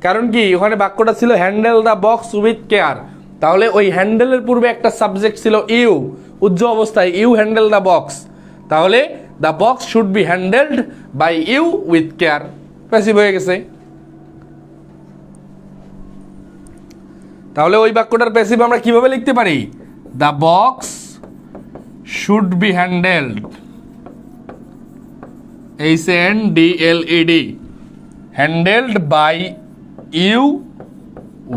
Speaker 1: কারণ কি ওখানে বাক্যটা ছিল handle the box with care, তাহলে ওই হ্যান্ডেলের পূর্বে একটা সাবজেক্ট ছিল ইউ, উজ্জ্ব অবস্থায়, ইউ হ্যান্ডেল দ্য বক্স, তাহলে the box should be handled by you with care, passive হয়ে গেছে। তাহলে ওই বাক্যটার প্যাসিভ আমরা কিভাবে লিখতে পারি? The box should be handled, HANDLED, handled by you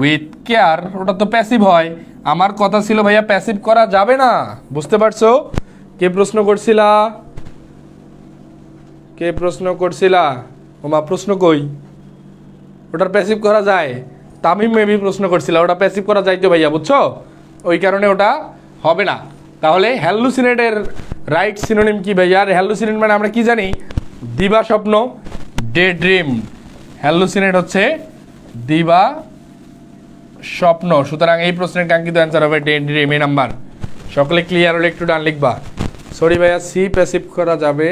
Speaker 1: with care, ওটা তো প্যাসিভ হয়। আমার কথা ছিল ভাইয়া প্যাসিভ করা যাবে না, বুঝতে পারছো? কে প্রশ্ন করছিলা? কে প্রশ্ন করছিলা? ওমা প্রশ্ন কই? ওটার প্যাসিভ করা যায়? তামিম মেবি প্রশ্ন করছিল, ওটা প্যাসিভ করা যাইতো ভাইয়া, বুঝছো? ওই কারণে ওটা হবে না। তাহলে হ্যালুসিনেটের রাইট সিনোনিম কি ভাইয়া? আর হ্যালুসিনেট মানে আমরা কি জানি? দিবা স্বপ্ন, ডে ড্রিম। হ্যালুসিনেট হচ্ছে দিবা স্বপ্ন, সুতরাং এই প্রশ্নের কাঙ্ক্ষিত অ্যান্সার হবে ডে ড্রিম, এই নাম্বার। সকলে ক্লিয়ার হলে একটু ডান লিখবা। সরি ভাইয়া, সি প্যাসিভ করা যাবে।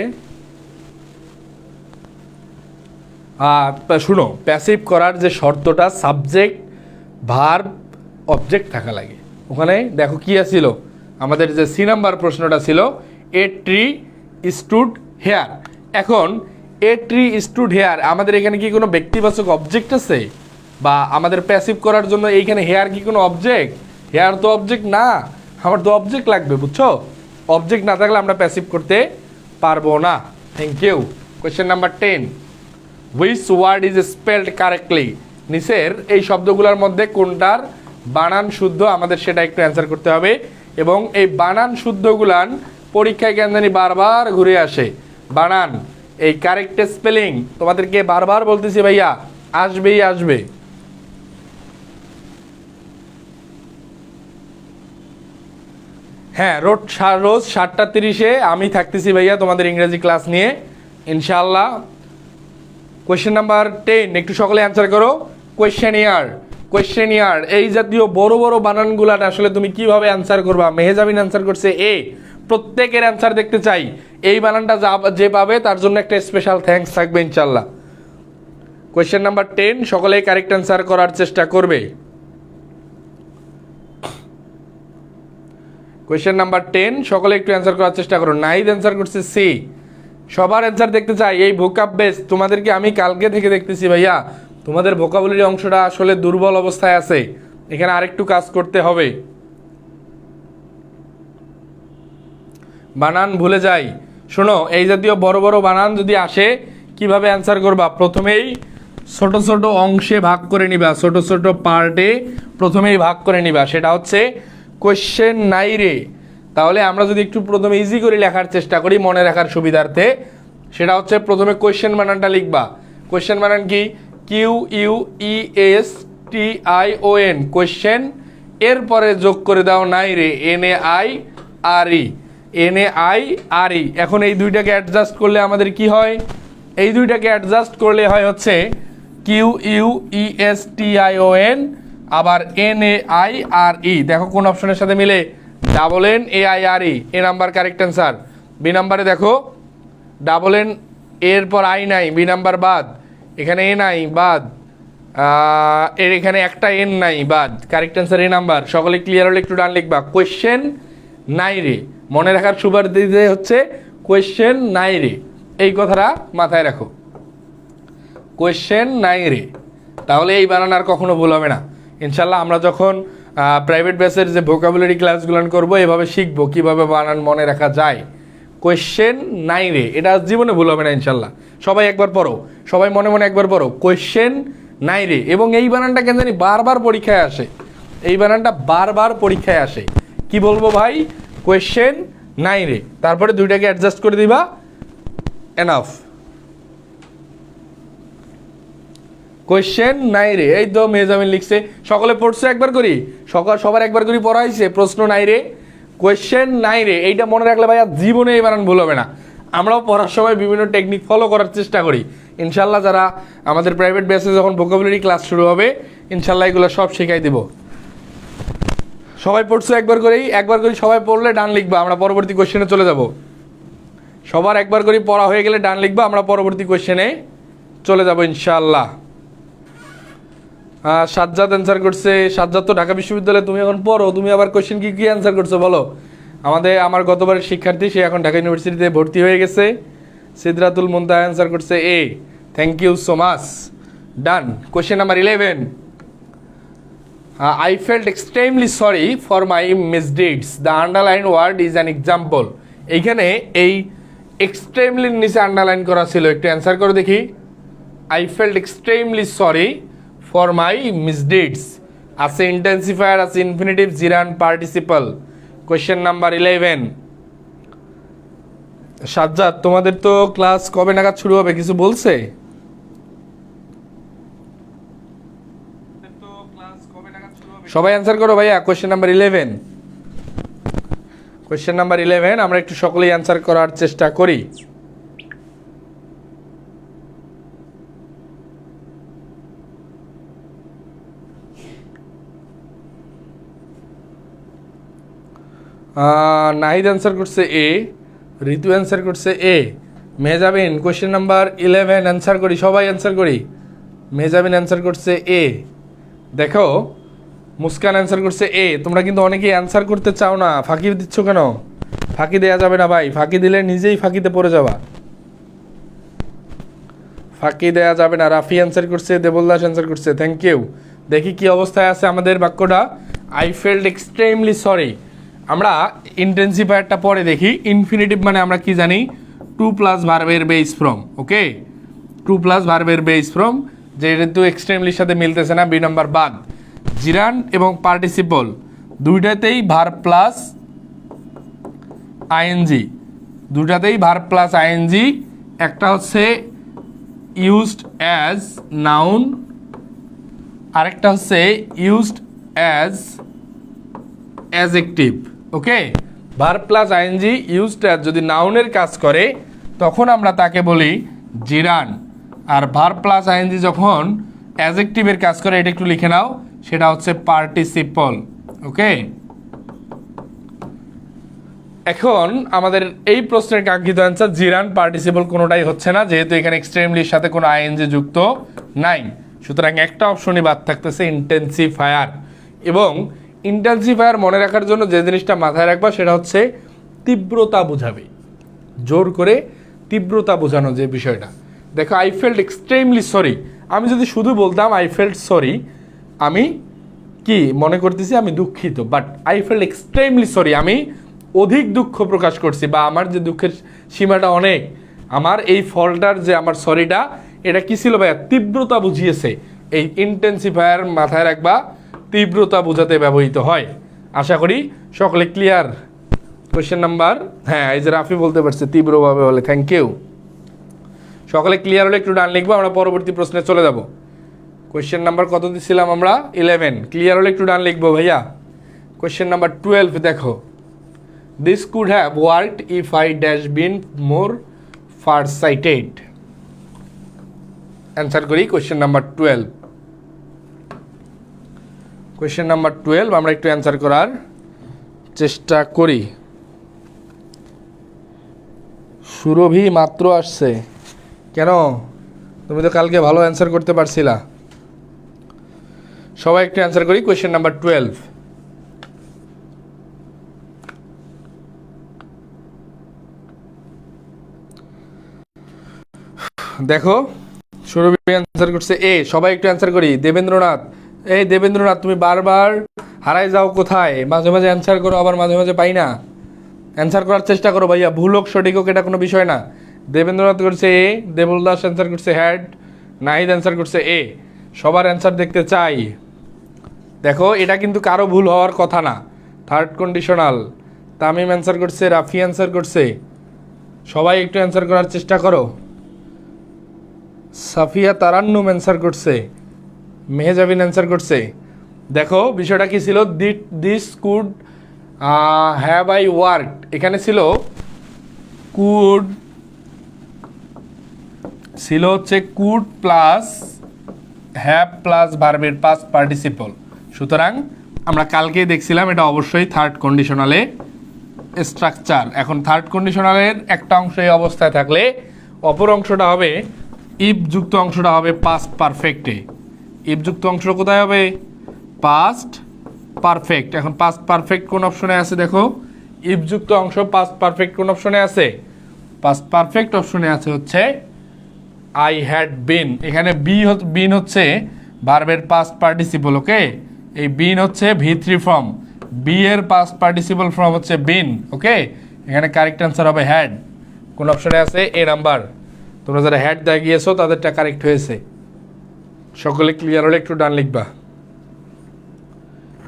Speaker 1: শুনো, প্যাসিভ করার যে শর্তটা সাবজেক্ট, ভার্ব, অবজেক্ট থাকা লাগে। ওখানে দেখো কি আছিল, আমাদের যে সি নাম্বার প্রশ্নটা ছিল এ ট্রি স্টুড হেয়ার। এখন এ ট্রি স্টুড হেয়ার, আমাদের এখানে কি কোনো ব্যক্তিবাচক অবজেক্ট আছে? বা আমাদের প্যাসিভ করার জন্য এইখানে হেয়ার কি কোনো অবজেক্ট? হেয়ার তো অবজেক্ট না, আমার তো অবজেক্ট লাগবে, বুঝছো? অবজেক্ট না থাকলে আমরা প্যাসিভ করতে পারবো না। Thank you. Question number 10, which word is spelled correctly, নিচের এই শব্দগুলোর মধ্যে কোনটার বানান শুদ্ধ, আমাদের সেটা একটু অ্যান্সার করতে হবে। এবং এই বানান শুদ্ধগুলান পরীক্ষায় কেন জানি বারবার ঘুরে আসে। বানান, এই কারেক্ট স্পেলিং তোমাদেরকে বারবার বলতেছি ভাইয়া, আসবেই আসবে। হ্যাঁ, রোজ 7:30 আমি থাকতেছি ভাইয়া তোমাদের ইংরেজি ক্লাস নিয়ে ইনশাআল্লাহ। কোয়েশ্চেন নাম্বার 10 একটু সকলে অ্যান্সার করো। কোয়েশ্চেনিয়ার, এই জাতীয় বড় বড় বানানগুলাটা আসলে তুমি কিভাবে অ্যান্সার করবা? মেহেজাবিন অ্যান্সার করছে এ, প্রত্যেকের অ্যান্সার দেখতে চাই। এই বানানটা যে পাবে তার জন্য একটা স্পেশাল থ্যাঙ্কস থাকবে ইনশাল্লাহ। কোয়েশ্চেন নাম্বার 10 সকলেই কারেক্ট অ্যান্সার করার চেষ্টা করবে। কোয়েশ্চেন নাম্বার 10 সকলে একটু অ্যান্সার করার চেষ্টা করো। নাহিদ অ্যান্সার করছে সি। সবার অ্যান্সার দেখতে চাই। এই ভোকাব বেস তোমাদেরকে আমি কালকে থেকে দেখতেছি ভাইয়া, তোমাদের ভোকাবুলারি অংশটা আসলে দুর্বল অবস্থায় আছে, এখানে আরেকটু কাজ করতে হবে। বানান ভুলে যাই। শোনো, এই জাতীয় বড় বড় বানান যদি আসে কিভাবে অ্যান্সার করবা? প্রথমেই ছোট ছোট অংশে ভাগ করে নিবা, ছোট ছোট পার্টে প্রথমেই ভাগ করে নিবা। সেটা হচ্ছে কোয়েশ্চেন নাই রে। তাহলে আমরা যদি একটু প্রথমে ইজি করে লেখার চেষ্টা করি মনে রাখার সুবিধার্থে, সেটা হচ্ছে প্রথমে কোয়েশ্চেন বানানটা লিখবা, কোয়েশ্চেন বানান কি? QUESTION, question. এরপরে যোগ করে দাও নাই রে, NAIRE, NAIRE। এখন এই দুইটাকে অ্যাডজাস্ট করলে আমাদের কি হয়? এই দুইটাকে অ্যাডজাস্ট করলে হয় হচ্ছে QUESTION আবার NAIRE। দেখো কোন অপশনের সাথে মিলে? NNAIRE। এ নাম্বার কারেক্ট অ্যান্সার। বি নাম্বারে দেখো NN, এরপর আই নাই, বি নাম্বার বাদ, এখানে এ নাই বাদ, এর এখানে একটা এন নাই বাদ, কারেক্ট অ্যান্সার এ নাম্বার। সকলে ক্লিয়ার হলে একটু ডান লিখবা, কোয়েশ্চেন নাই রে। মনে রাখার সুবার দিতে হচ্ছে কোয়েশ্চেন নাই রে, এই কথাটা মাথায় রাখো, কোয়েশ্চেন নাই রে। তাহলে এই বানান আর কখনো ভুল হবে না ইনশাল্লাহ। আমরা যখন প্রাইভেট ব্যাচের যে ভোকাবুলারি ক্লাসগুলো করবো, এভাবে শিখবো কীভাবে বানান মনে রাখা যায়। কোয়েশ্চেন নাই রে, এটা জীবনে ভুল হবে না ইনশাল্লাহ। সবাই একবার পড়ো, সবাই মনে মনে একবার পড়ো, কোয়েশ্চেন নাই রে। এবং এই বানানটা কেন জানি বারবার পরীক্ষায় আসে, এই বানানটা বারবার পরীক্ষায় আসে। কি বলবো ভাই? কোয়েশ্চেন নাই রে, তারপরে দুইটাকে অ্যাডজাস্ট করে দিবা, এনাফ। কোয়েশ্চেন নাই রে, এই তো মেজামিন লিখছে। সকলে পড়ছে একবার করি, সবার একবার করি পড়া হয়েছে। প্রশ্ন নাই রে, কোয়েশ্চেন নাই রে, এইটা মনে রাখলে ভাইয়া জীবনে এই বানান ভুল হবে না। আমরাও পড়ার সময় বিভিন্ন টেকনিক ফলো করার চেষ্টা করি ইনশাল্লাহ। যারা আমাদের প্রাইভেট বেসে যখন ভোকাবুলারি ক্লাস শুরু হবে, ইনশাল্লাহ এগুলো সব শেখাই দিব। সবাই পড়ছো একবার করেই, একবার করি সবাই পড়লে ডান লিখবা, আমরা পরবর্তী কোয়েশ্চেনে চলে যাব। সবার একবার করে পড়া হয়ে গেলে ডান লিখবা, আমরা পরবর্তী কোয়েশ্চেনে চলে যাব ইনশাআল্লাহ। সাজ্জাদ অ্যান্সার করছে। সাজ্জাদ তো ঢাকা বিশ্ববিদ্যালয়ে, তুমি এখন পড়ো, তুমি আবার কোয়েশ্চেন কি অ্যান্সার করছো বলো? আমার গতবারের শিক্ষার্থী, সে এখন ঢাকা ইউনিভার্সিটিতে ভর্তি হয়ে গেছে। সিদরাতুল মুনতাহা অ্যান্সার করছে A. Thank you so much, done. Question number 11, I felt extremely sorry for my misdeeds. The underlined word is an example. এইখানে এই এক্সট্রিমলির নিচে আন্ডারলাইন করা ছিল, একটু অ্যান্সার করে দেখি। I felt extremely sorry for my misdeeds আছে ইন্টেন্সিফায়ার, আছে infinitive, gerund, participle. Question number 11। Sajjad, তোমাদের তো ক্লাস কবে নাগাদ শুরু হবে কিছু বলছে? সবাই অ্যান্সার করো ভাইয়া। কোয়েশ্চেন নাম্বার 11, কোয়েশ্চেন নাম্বার 11 আমরা একটু সকলেই অ্যান্সার করার চেষ্টা করি। নাহিদ অ্যান্সার করছে এ, ঋতু অ্যান্সার করছে এ। মেহজাবিন কোয়েশ্চেন নাম্বার 11 অ্যান্সার করি, সবাই অ্যান্সার করি। মেহজাবিন অ্যান্সার করছে এ। দেখো মুস্কান অ্যান্সার করছে এ। তোমরা কিন্তু অনেকেই অ্যান্সার করতে চাও না, ফাঁকি দিচ্ছ কেন? ফাঁকি দেওয়া যাবে না ভাই, ফাঁকি দিলে নিজেই ফাঁকিতে পড়ে যাবা, ফাঁকি দেওয়া যাবে না। রাফি অ্যান্সার করছে, দেবলদাস অ্যান্সার করছে, থ্যাংক ইউ। দেখি কি অবস্থায় আছে আমাদের বাক্যটা। আই ফেল্ট এক্সট্রিমলি সরি, আমরা ইন্টেন্সিফায়ারটা পরে দেখি। ইনফিনিটিভ মানে আমরা কি জানি? টু প্লাস ভার্বের বেস ফ্রম, ওকে, টু প্লাস ভার্বের বেস ফ্রম, যেহেতু এক্সট্রিমলির সাথে মিলতেছে না, বি নাম্বার বাদ। জিরান এবং পার্টিসিপল দুইটাতেই ভার্ব প্লাস আইএনজি, দুটাতেই ভার্ব প্লাস আইএনজি। একটা হচ্ছে ইউজড অ্যাজ নাউন, আরেকটা হচ্ছে used as adjective, okay. Verb plus ING used as যদি নাউনের কাজ করে তখন আমরা তাকে বলি জিরান, আর ভার্ব প্লাস আইএনজি যখন অ্যাজেক্টিভের কাজ করে, এটা একটু লিখে নাও, সেটা হচ্ছে পার্টিসিপল, ওকে। এখন আমাদের এই প্রশ্নের কাঙ্ক্ষিত অ্যান্সার জিরান, পার্টিসিপল কোনোটাই হচ্ছে না, যেহেতু এখানে এক্সট্রিমলির সাথে কোনো আইএনজি যুক্ত নাই। সুতরাং একটা অপশনই বাদ থাকতেছে, ইন্টেন্সিফায়ার। এবং ইন্টেন্সিফায়ার মনে রাখার জন্য যে জিনিসটা মাথায় রাখবা সেটা হচ্ছে তীব্রতা বোঝাবে, জোর করে তীব্রতা বোঝানো যে বিষয়টা। দেখো আই ফেল্ট এক্সট্রিমলি সরি, আমি যদি শুধু বলতাম আই ফেল্ট সরি, আমি কি মনে করতেছি আমি দুঃখিত, but I felt extremely sorry, আমি অধিক দুঃখ প্রকাশ করছি, বা আমার যে দুঃখের সীমাটা অনেক, আমার এই ফলটার যে আমার সরিটা, এটা কি ছিল ভাইয়া? তীব্রতা বুঝিয়েছে। এই ইন্টেন্সিফায়ার মাথায় রাখবা, তীব্রতা বোঝাতে ব্যবহৃত হয়। আশা করি সকলে ক্লিয়ার। কোয়েশ্চেন নাম্বার, হ্যাঁ এই যে রাফি বলতে পারছে তীব্রভাবে বলে, থ্যাংক ইউ। সকলে ক্লিয়ার হলে একটু ডান লিখবো, আমরা পরবর্তী প্রশ্নে চলে যাব। কোয়েশ্চেন নাম্বার কত দিছিলাম আমরা? 11। ক্লিয়ার হলে একটু ডান লিখবো ভাইয়া। কোয়েশ্চেন নাম্বার 12 দেখো, this could have worked if I dash been more far sighted. Answer করি কোয়েশ্চেন নাম্বার 12। কোয়েশ্চেন নাম্বার 12 আমরা একটু অ্যান্সার করার চেষ্টা করি। সুরভি মাত্র আসছে কেন? তুমি তো কালকে ভালো অ্যান্সার করতে পারছিলা। সবাই একটু অ্যান্সার করি কোয়েশ্চেন নাম্বার 12। দেখো সুরভি অ্যান্সার করছে এ। সবাই একটু অ্যান্সার করি। দেবেন্দ্রনাথ, এই দেবেন্দ্রনাথ তুমি বারবার হারাই যাও কোথায়? মাঝে মাঝে অ্যান্সার করো, আবার মাঝে মাঝে পাই না। অ্যান্সার করার চেষ্টা করো ভাইয়া, ভুল হোক সঠিক হোক এটা কোনো বিষয় না। দেবেন্দ্রনাথ করছে এ, দেবুল দাস অ্যান্সার করছে হ্যাড, নাহিদ অ্যান্সার করছে এ। সবার অ্যান্সার দেখতে চাই। দেখো এটা কিন্তু কারো ভুল হওয়ার কথা না, থার্ড কন্ডিশনাল। তামিম অ্যান্সার করছে, রাফি অ্যান্সার করছে। সবাই একটু অ্যান্সার করার চেষ্টা করো। সাফিয়া তারান্নুম অ্যান্সার করছে, মেহেজাবিন অ্যান্সার করছে। দেখো বিষয়টা কি ছিল? This could have I work, এখানে ছিল কুড, ছিল হচ্ছে কুড প্লাস হ্যাভ প্লাস ভার্বের পাস্ট পার্টিসিপল। সুতরাং আমরা কালকেই দেখছিলাম এটা অবশ্যই থার্ড কন্ডিশনালে স্ট্রাকচার। এখন থার্ড কন্ডিশনালের একটা অংশ এই অবস্থায় থাকলে অপর অংশটা হবে, ইফ যুক্ত অংশটা হবে পাস্ট পারফেক্টে। ইফ যুক্ত অংশ কোথায় হবে? Past perfect. এখন পাস্ট পারফেক্ট কোন অপশনে আছে? দেখো ইফ যুক্ত অংশ পাস্ট পারফেক্ট কোন অপশনে আছে? পাস্ট পারফেক্ট অপশনে আছে হচ্ছে আই হ্যাড বিন। এখানে বিন হচ্ছে ভার্বের পাস্ট পার্টিসিপল। ওকে, এই বিন হচ্ছে V3 ফর্ম, বি এর পাস্ট পার্টিসিপল ফর্ম হচ্ছে বিন। ওকে, এখানে কারেক্ট অ্যান্সার হবে হ্যাড। কোন অপশনে আছে? এ নাম্বার। তোমরা যারা হ্যাড দেখিয়েছো তাদেরটা কারেক্ট হয়েছে। সকলে ক্লিয়ার হলে একটু ডান লিখবা।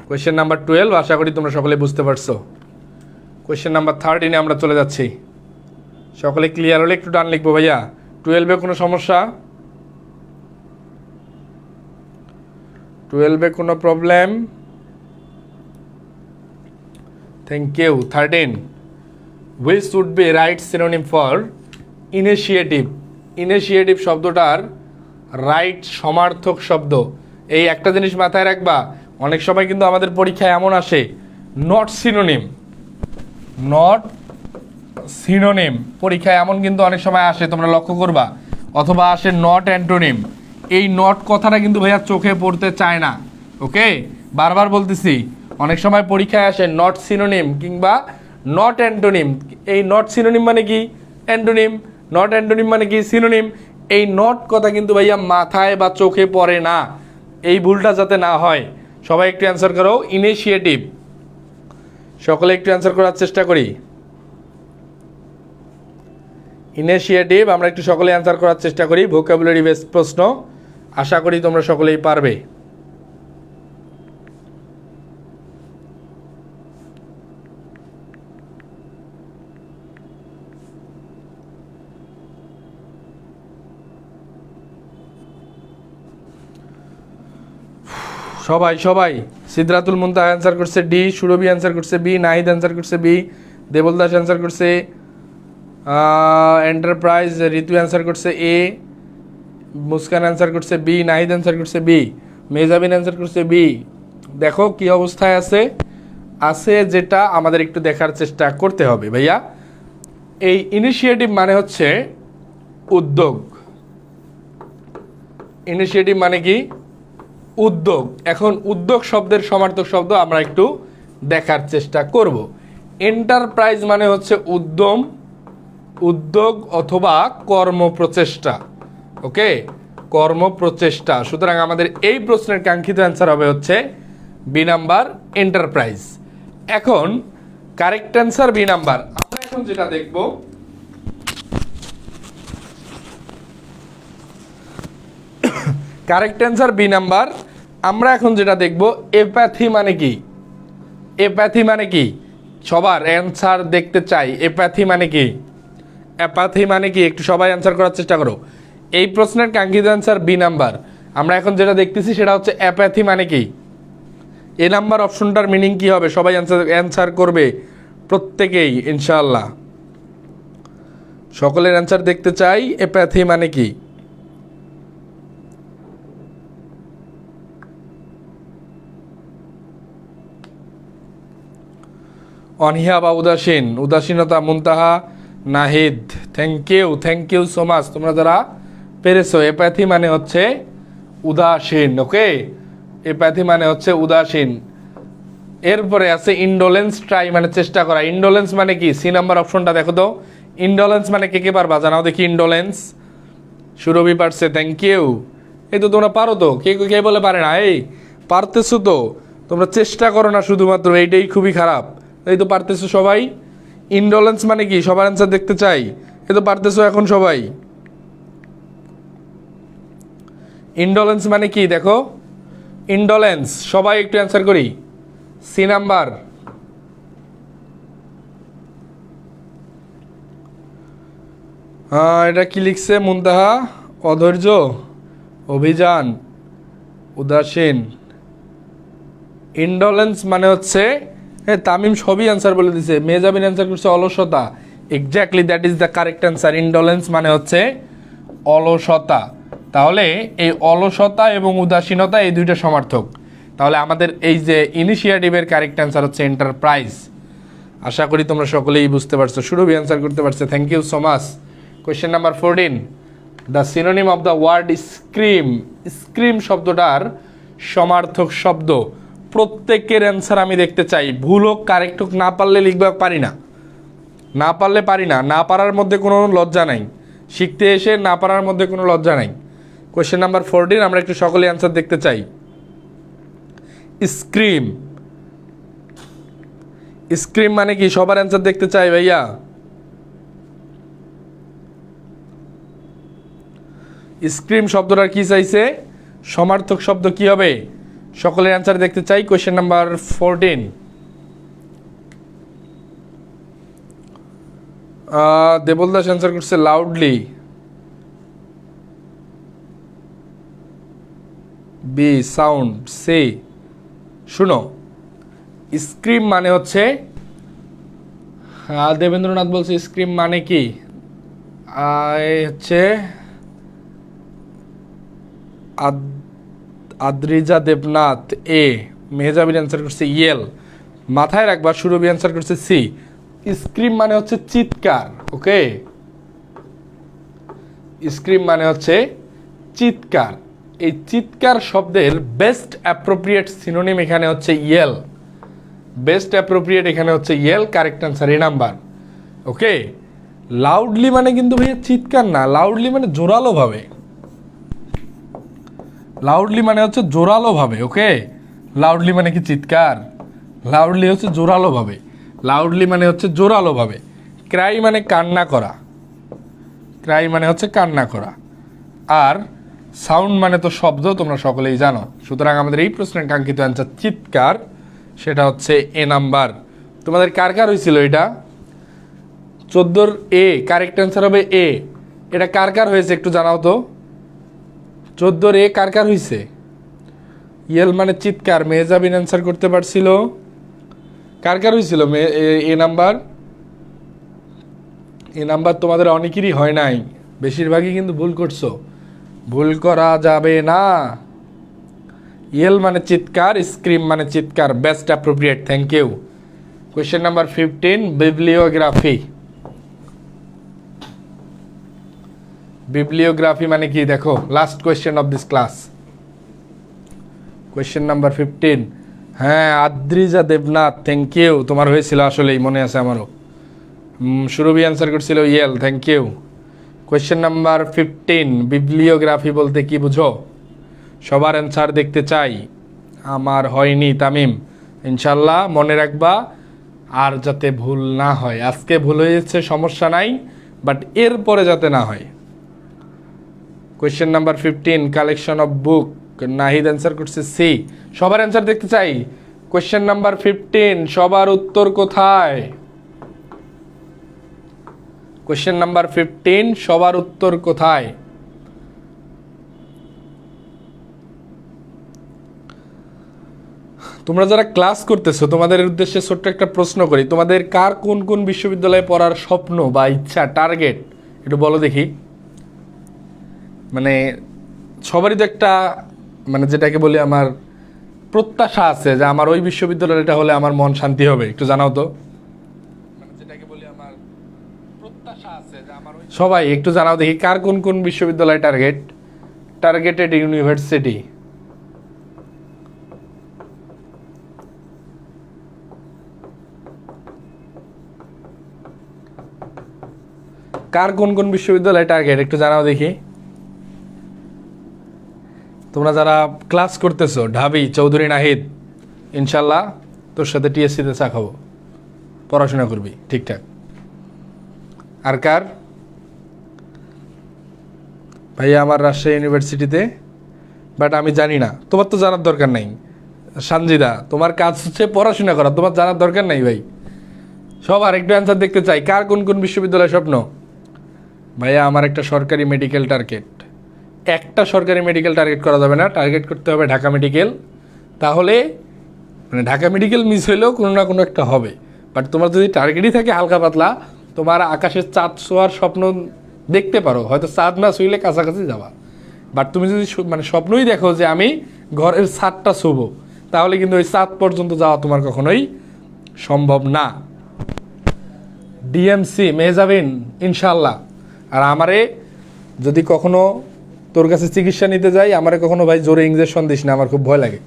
Speaker 1: কোয়েশ্চেন নাম্বার 12 আশা করি তোমরা সকলে বুঝতে পারছো। কোয়েশ্চেন নাম্বার 13 আমরা চলে যাচ্ছি। সকলে ক্লিয়ার হলে একটু ডান লিখবো ভাইয়া। 12 কোনো সমস্যা? 12 কোনো problem? Thank you. 13, which should be right synonym for initiative. Initiative শব্দটার রাইট সমার্থক শব্দ। এই একটা জিনিস মাথায় রাখবা, অনেক সময় কিন্তু আমাদের পরীক্ষায় এমন আসে নট সিনোনিম, নট সিনোনিম পরীক্ষায় এমন কিন্তু অনেক সময় আসে, তোমরা লক্ষ্য করবা। অথবা আসে নট অ্যান্টোনিম। এই নট কথাটা কিন্তু ভাইয়া চোখে পড়তে চায় না। ওকে, বারবার বলতেছি, অনেক সময় পরীক্ষায় আসে নট সিনোনিম কিংবা নট অ্যান্টোনিম। এই নট সিনোনিম মানে কি? অ্যান্টোনিম। নট অ্যান্টোনিম মানে কি? সিনোনিম। এই নট কথা কিন্তু ভাইয়া মাথায় বা চোখে পড়ে না। এই ভুলটা যাতে না হয় সবাই একটু অ্যান্সার করো। ইনিশিয়েটিভ, সকলে একটু অ্যান্সার করার চেষ্টা করি। ইনিশিয়েটিভ আমরা একটু সকলে অ্যান্সার করার চেষ্টা করি। ভোকাবুলারি বেস প্রশ্ন, আশা করি তোমরা সকলেই পারবে। সবাই সবাই সিদ্ধাতুল মুনতাহা অ্যান্সার করছে ডি, সুরভি অ্যান্সার করছে বি, নাহিদ অ্যান্সার করছে বি, দেবল দাস অ্যান্সার করছে এন্টারপ্রাইজ, ঋতু অ্যান্সার করছে এ, মুস্কান অ্যান্সার করছে বি, নাহিদ অ্যান্সার করছে বি, মেজাবিন অ্যান্সার করছে বি। দেখো কি অবস্থায় আছে আছে যেটা আমাদের একটু দেখার চেষ্টা করতে হবে ভাইয়া। এই ইনিশিয়েটিভ মানে হচ্ছে উদ্যোগ। ইনিশিয়েটিভ মানে কি? উদ্যোগ। এখন উদ্যোগ শব্দের সমার্থক শব্দ আমরা একটু দেখার চেষ্টা করব। এন্টারপ্রাইজ মানে হচ্ছে উদ্যম, উদ্যোগ অথবা কর্মপ্রচেষ্টা। ওকে, কর্মপ্রচেষ্টা। সুতরাং আমাদের এই প্রশ্নের কাঙ্ক্ষিত অ্যান্সার হবে হচ্ছে বি নাম্বার, এন্টারপ্রাইজ। এখন কারেক্ট অ্যান্সার বি নাম্বার। আমরা এখন যেটা দেখব, কারেক্ট অ্যান্সার বি নাম্বার। আমরা এখন যেটা দেখব এপ্যাথি মানে কি? এপ্যাথি মানে কি? সবার অ্যান্সার দেখতে চাই। এপ্যাথি মানে কি? অ্যাপাথি মানে কি একটু সবাই অ্যান্সার করার চেষ্টা করো। এই প্রশ্নের কাঙ্ক্ষিত অ্যান্সার বি নাম্বার। আমরা এখন যেটা দেখতেছি সেটা হচ্ছে অ্যাপাথি মানে কি। এ নাম্বার অপশনটার মিনিং কি হবে সবাই অ্যান্সার করবে প্রত্যেকেই ইনশাআল্লাহ। সকলের অ্যান্সার দেখতে চাই, অ্যাপাথি মানে কি। অনীহা বা উদাসীন, উদাসীনতা Muntaha Nahid, thank you so much তোমরা যারা পেরেছো। অ্যাপাথি মানে হচ্ছে উদাসীন, ওকে, অ্যাপাথি মানে হচ্ছে উদাসীন। এরপরে আছে ইন্ডোলেন্স, ট্রাই মানে চেষ্টা করা। ইন্ডোলেন্স মানে কি, সি নাম্বার অপশনটা দেখো তো। ইন্ডোলেন্স মানে কে পারবা জানাও দেখি ইন্ডোলেন্স। সুরভি পারছে, থ্যাংক ইউ। এই তো তোমরা পারো তো, কে বলে পারে না, এই পারতেছো তো, তোমরা চেষ্টা করো না শুধুমাত্র, এইটাই খুবই খারাপ। এই তো পারতেছো সবাই। ইন্ডোলেন্স মানে কি সবার অ্যান্সার দেখতে চাই। এই তো পারতেছো এখন সবাই। ইন্ডোলেন্স মানে কি দেখো, ইন্ডোলেন্স সবাই একটু অ্যান্সার করি। C number. হ্যাঁ, এটা কি লিখছে মুনতাহা, অধৈর্য, অভিযান, উদাসীন। ইন্ডোলেন্স মানে হচ্ছে, তামিম সবই অ্যান্সার বলে দিছে। মেজাবিন অ্যান্সার করছে অলসতা, exactly that is the correct answer. Indolence মানে হচ্ছে অলসতা। তাহলে এই অলসতা এবং উদাসীনতা এই দুইটা সমার্থক। তাহলে আমাদের এই যে ইনিশিয়েটিভের কারেক্ট অ্যান্সার হচ্ছে এন্টারপ্রাইজ। আশা করি তোমরা সকলেই বুঝতে পারছো। সুরভি অ্যান্সার করতে পারছে, thank you so much. Question number 14, the synonym of the word scream. Scream শব্দটার সমার্থক শব্দ। প্রত্যেকের অ্যান্সার আমি দেখতে চাই, ভুল হোক কারেক্ট হোক, না পারলে লিখবে পারি না, না পারলে পারি না, না পারার মধ্যে কোনো লজ্জা নাই। শিখতে এসে না পারার মধ্যে কোনো লজ্জা নাই। কোয়েশ্চেন নাম্বার 14 আমরা একটু সকলে অ্যান্সার দেখতে চাই। স্ক্রিম, স্ক্রিম মানে কি সবার অ্যান্সার দেখতে চাই ভাইয়া। স্ক্রিম শব্দটার কি চাইছে, সমার্থক শব্দ কি হবে, সকলের অ্যান্সার দেখতে চাই। Question number 14, Debal Das answer করছে লাউডলি। Be sound. সে শুনো, স্ক্রিম মানে হচ্ছে, দেবেন্দ্রনাথ বলছে স্ক্রিম মানে কি হচ্ছে, আদ্রিজা দেবনাথ এ। মেহজাবিন অ্যান্সার করছে ইয়েল। মাথায় রাখবা সুরভি অ্যান্সার করছে সি। স্ক্রিম মানে হচ্ছে চিৎকার, ওকে, স্ক্রিম মানে হচ্ছে চিৎকার। এই চিৎকার শব্দের বেস্ট অ্যাপ্রোপ্রিয়েট সিনোনিম এখানে হচ্ছে ইয়েল। বেস্ট অ্যাপ্রোপ্রিয়েট এখানে হচ্ছে ইয়েল, কারেক্ট অ্যান্সার এ নাম্বার, ওকে। লাউডলি মানে কিন্তু ভাইয়া চিৎকার না, লাউডলি মানে জোরালো ভাবে, লাউডলি মানে হচ্ছে জোরালো ভাবে, ওকে। লাউডলি মানে কি চিৎকার, লাউডলি হচ্ছে জোরালো ভাবে, লাউডলি মানে হচ্ছে জোরালো ভাবে। ক্রাই মানে কান্না করা, ক্রাই মানে হচ্ছে কান্না করা। আর সাউন্ড মানে তো শব্দ, তোমরা সকলেই জানো। সুতরাং আমাদের এই প্রশ্নের কাঙ্ক্ষিত অ্যান্সার চিৎকার, সেটা হচ্ছে এ নাম্বার। তোমাদের কার কার হয়েছিল এটা? 14 এ, কারেক্ট অ্যান্সার হবে এ। এটা কার কার হয়েছে একটু জানাও তো। 14 এ কার কার হয়েছে? ইয়েল মানে চিৎকার, মেহজাবিন অ্যান্সার করতে পারছিল। কার কার হয়েছিল এ নাম্বার? এ নাম্বার তোমাদের অনেকেরই হয় নাই, বেশিরভাগই কিন্তু ভুল করছো, ভুল করা যাবে না। ইয়েল মানে চিৎকার, স্ক্রিম মানে চিৎকার, best appropriate, thank you. Question number 15, bibliography. Bibliography মানে কি দেখো, last question of this class. Question number 15, হ্যাঁ আদ্রিজা দেবনাথ, থ্যাংক ইউ। তোমার হয়েছিল আসলেই, মনে আছে আমারও। সুরভি অ্যান্সার করছিল ইয়েল, thank you. Question number 15, bibliography বলতে কি বুঝো? সবার অ্যান্সার দেখতে চাই। আমার হয়নি তামিম, ইনশাল্লাহ মনে রাখবা, আর যাতে ভুল না হয়। আজকে ভুল হয়েছে সমস্যা নাই, বাট এরপরে যাতে না হয়। Question number 15, collection of book. Nahid answer করছে সি। সবার অ্যান্সার দেখতে চাই। কোয়েশ্চেন নাম্বার 15, সবার উত্তর কোথায়? কোয়েশ্চেন নাম্বার 15, সবার উত্তর কোথায়? তোমরা যারা ক্লাস করতেছো তোমাদের উদ্দেশ্যে ছোট্ট একটা প্রশ্ন করি, তোমাদের কার কোন কোন বিশ্ববিদ্যালয়ে পড়ার স্বপ্ন বা ইচ্ছা, টার্গেট একটু বলো দেখি। মানে সবারই তো একটা, মানে যেটাকে বলি আমার প্রত্যাশা আছে যে আমার ওই বিশ্ববিদ্যালয়টা হলে আমার মন শান্তি হবে, একটু জানাও তো। মানে যেটাকে বলি আমার প্রত্যাশা আছে যে আমার সবাই একটু জানাও দেখি কার কোন কোন বিশ্ববিদ্যালয় টার্গেটেড ইউনিভার্সিটি। কার কোন কোন বিশ্ববিদ্যালয় টার্গেট একটু জানাও দেখি। তোমরা যারা ক্লাস করতেছো, ঢাবি, চৌধুরী নাহিদ, ইনশাল্লাহ তোর সাথে টিএসসিতে চা খাবো, পড়াশোনা করবি ঠিকঠাক। আর কার? ভাইয়া আমার রাজশাহী ইউনিভার্সিটিতে, বাট আমি জানি না। তোমার তো জানার দরকার নাই সানজিদা, তোমার কাজ হচ্ছে পড়াশোনা করা, তোমার জানার দরকার নাই ভাই। সবার একটু অ্যান্সার দেখতে চাই, কার কোন কোন বিশ্ববিদ্যালয় স্বপ্ন। ভাইয়া আমার একটা সরকারি মেডিকেল টার্গেট। একটা সরকারি মেডিকেল টার্গেট করা যাবে না, টার্গেট করতে হবে ঢাকা মেডিকেল। তাহলে মানে ঢাকা মেডিকেল মিস হইলেও কোনো না কোনো একটা হবে। বাট তোমার যদি টার্গেটই থাকে হালকা পাতলা, তোমার আকাশের চাঁদ ছোঁয়ার স্বপ্ন দেখতে পারো, হয়তো চাঁদ না ছুঁইলে কাছাকাছি যাবা। বাট তুমি যদি মানে স্বপ্নই দেখো যে আমি ঘরের ছাদটা ছুবো, তাহলে কিন্তু ওই চাঁদ পর্যন্ত যাওয়া তোমার কখনোই সম্ভব না। ডিএমসি মেহজাবিন ইনশাল্লাহ। আর আমারে যদি কখনো তোর কাছে চিকিৎসা নিতে যাই, আমারে কখনো ভাই জোরে ইঞ্জেকশন দিস না, আমার খুব ভয় লাগে।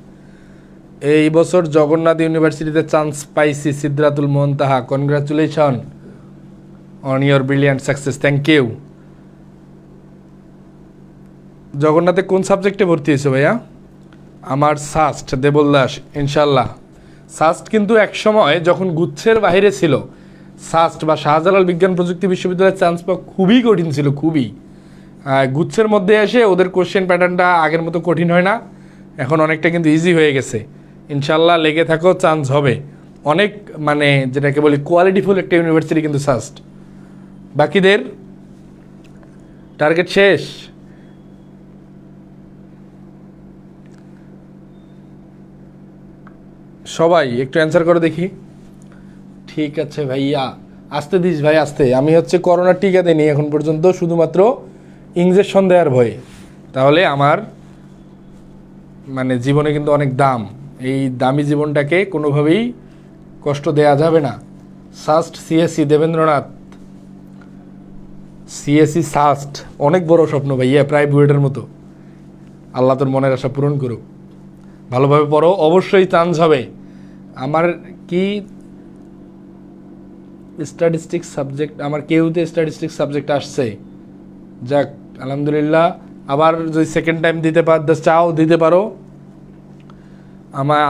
Speaker 1: এই বছর জগন্নাথ ইউনিভার্সিটিতে চান্স পাইছি, Sidratul Muntaha, congratulation on your brilliant success, thank you. জগন্নাথে কোন সাবজেক্টে ভর্তি হয়েছে ভাইয়া? আমার সাস্ট, দেবল দাস, ইনশাল্লাহ। সাস্ট কিন্তু এক সময় যখন গুচ্ছের বাইরে ছিল, সাস্ট বা শাহজালাল বিজ্ঞান প্রযুক্তি বিশ্ববিদ্যালয়ের চান্স পাওয়া খুবই কঠিন ছিল, খুবই। গুচ্ছের মধ্যে এসে ওদের কোশ্চেন প্যাটার্নটা আগের মতো কঠিন হয় না, এখন অনেকটা কিন্তু ইজি হয়ে গেছে। ইনশাল্লাহ লেগে থাকো, চান্স হবে অনেক। মানে যেটাকে বলি কোয়ালিটিফুল একটা ইউনিভার্সিটি কিন্তু সাস্ট। বাকিদের টার্গেট শেষ। সবাই একটু অ্যান্সার করে দেখি। ঠিক আছে ভাইয়া, আসতে দিস ভাই, আসতে। আমি হচ্ছে করোনার টিকা দিইনি এখন পর্যন্ত, শুধুমাত্র ইঞ্জেকশন দেওয়ার ভয়ে। তাহলে আমার মানে জীবনে কিন্তু অনেক দাম, এই দামি জীবনটাকে কোনোভাবেই কষ্ট দেয়া যাবে না। SUST CSC Debendranath, CSC SUST অনেক বড় স্বপ্ন ভাইয়া, প্রায় বুয়েটের মতো। আল্লাহ তোর মনের আশা পূরণ করুক, ভালোভাবে পড়ো, অবশ্যই চান্স হবে। আমার কি স্ট্যাটিস্টিক্স সাবজেক্ট, আমার কেউতে স্ট্যাটিস্টিক্স সাবজেক্ট আসছে, যাক আলহামদুলিল্লাহ। আবার যদি সেকেন্ড টাইম দিতে চাও দিতে পারো।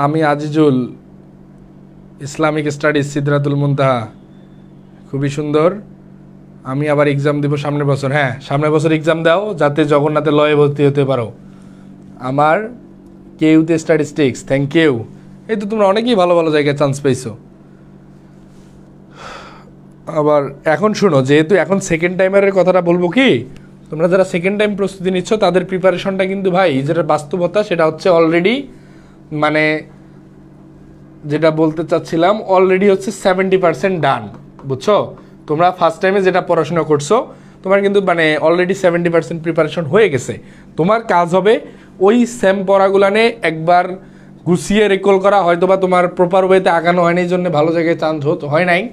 Speaker 1: আমি আজিজুল, ইসলামিক স্টাডিজ, সিদ্ধাতুল মুনতাহা, খুবই সুন্দর। আমি আবার এক্সাম দিব সামনের বছর। হ্যাঁ, সামনের বছর এক্সাম দাও যাতে জগন্নাথে লয়ে ভর্তি হতে পারো। আমার কেউতে স্ট্যাটিস্টিক্স, থ্যাংক ইউ। এই তো তোমরা অনেকেই ভালো ভালো জায়গায় চান্স পেয়েছো। আবার এখন শুনো, যেহেতু এখন সেকেন্ড টাইমারের কথাটা বলবো কি, তোমরা যারা সেকেন্ড টাইম প্রস্তুতি নিচ্ছ তাদের প্রিপারেশনটা কিন্তু ভাই, যেটা বাস্তবতা সেটা হচ্ছে অলরেডি, মানে যেটা বলতে চাচ্ছিলাম, অলরেডি হচ্ছে 70% ডান, বুঝছো? তোমরা ফার্স্ট টাইমে যেটা পড়াশোনা করছো, তোমার কিন্তু মানে অলরেডি 70% প্রিপারেশন হয়ে গেছে। তোমার কাজ হবে ওই সেম পড়াগুলানে একবার গুছিয়ে রিকল করা, হয়তো বা তোমার প্রপার ওয়েতে আগানো হয়নি, এই জন্য ভালো জায়গায় চান্স হয় নাই।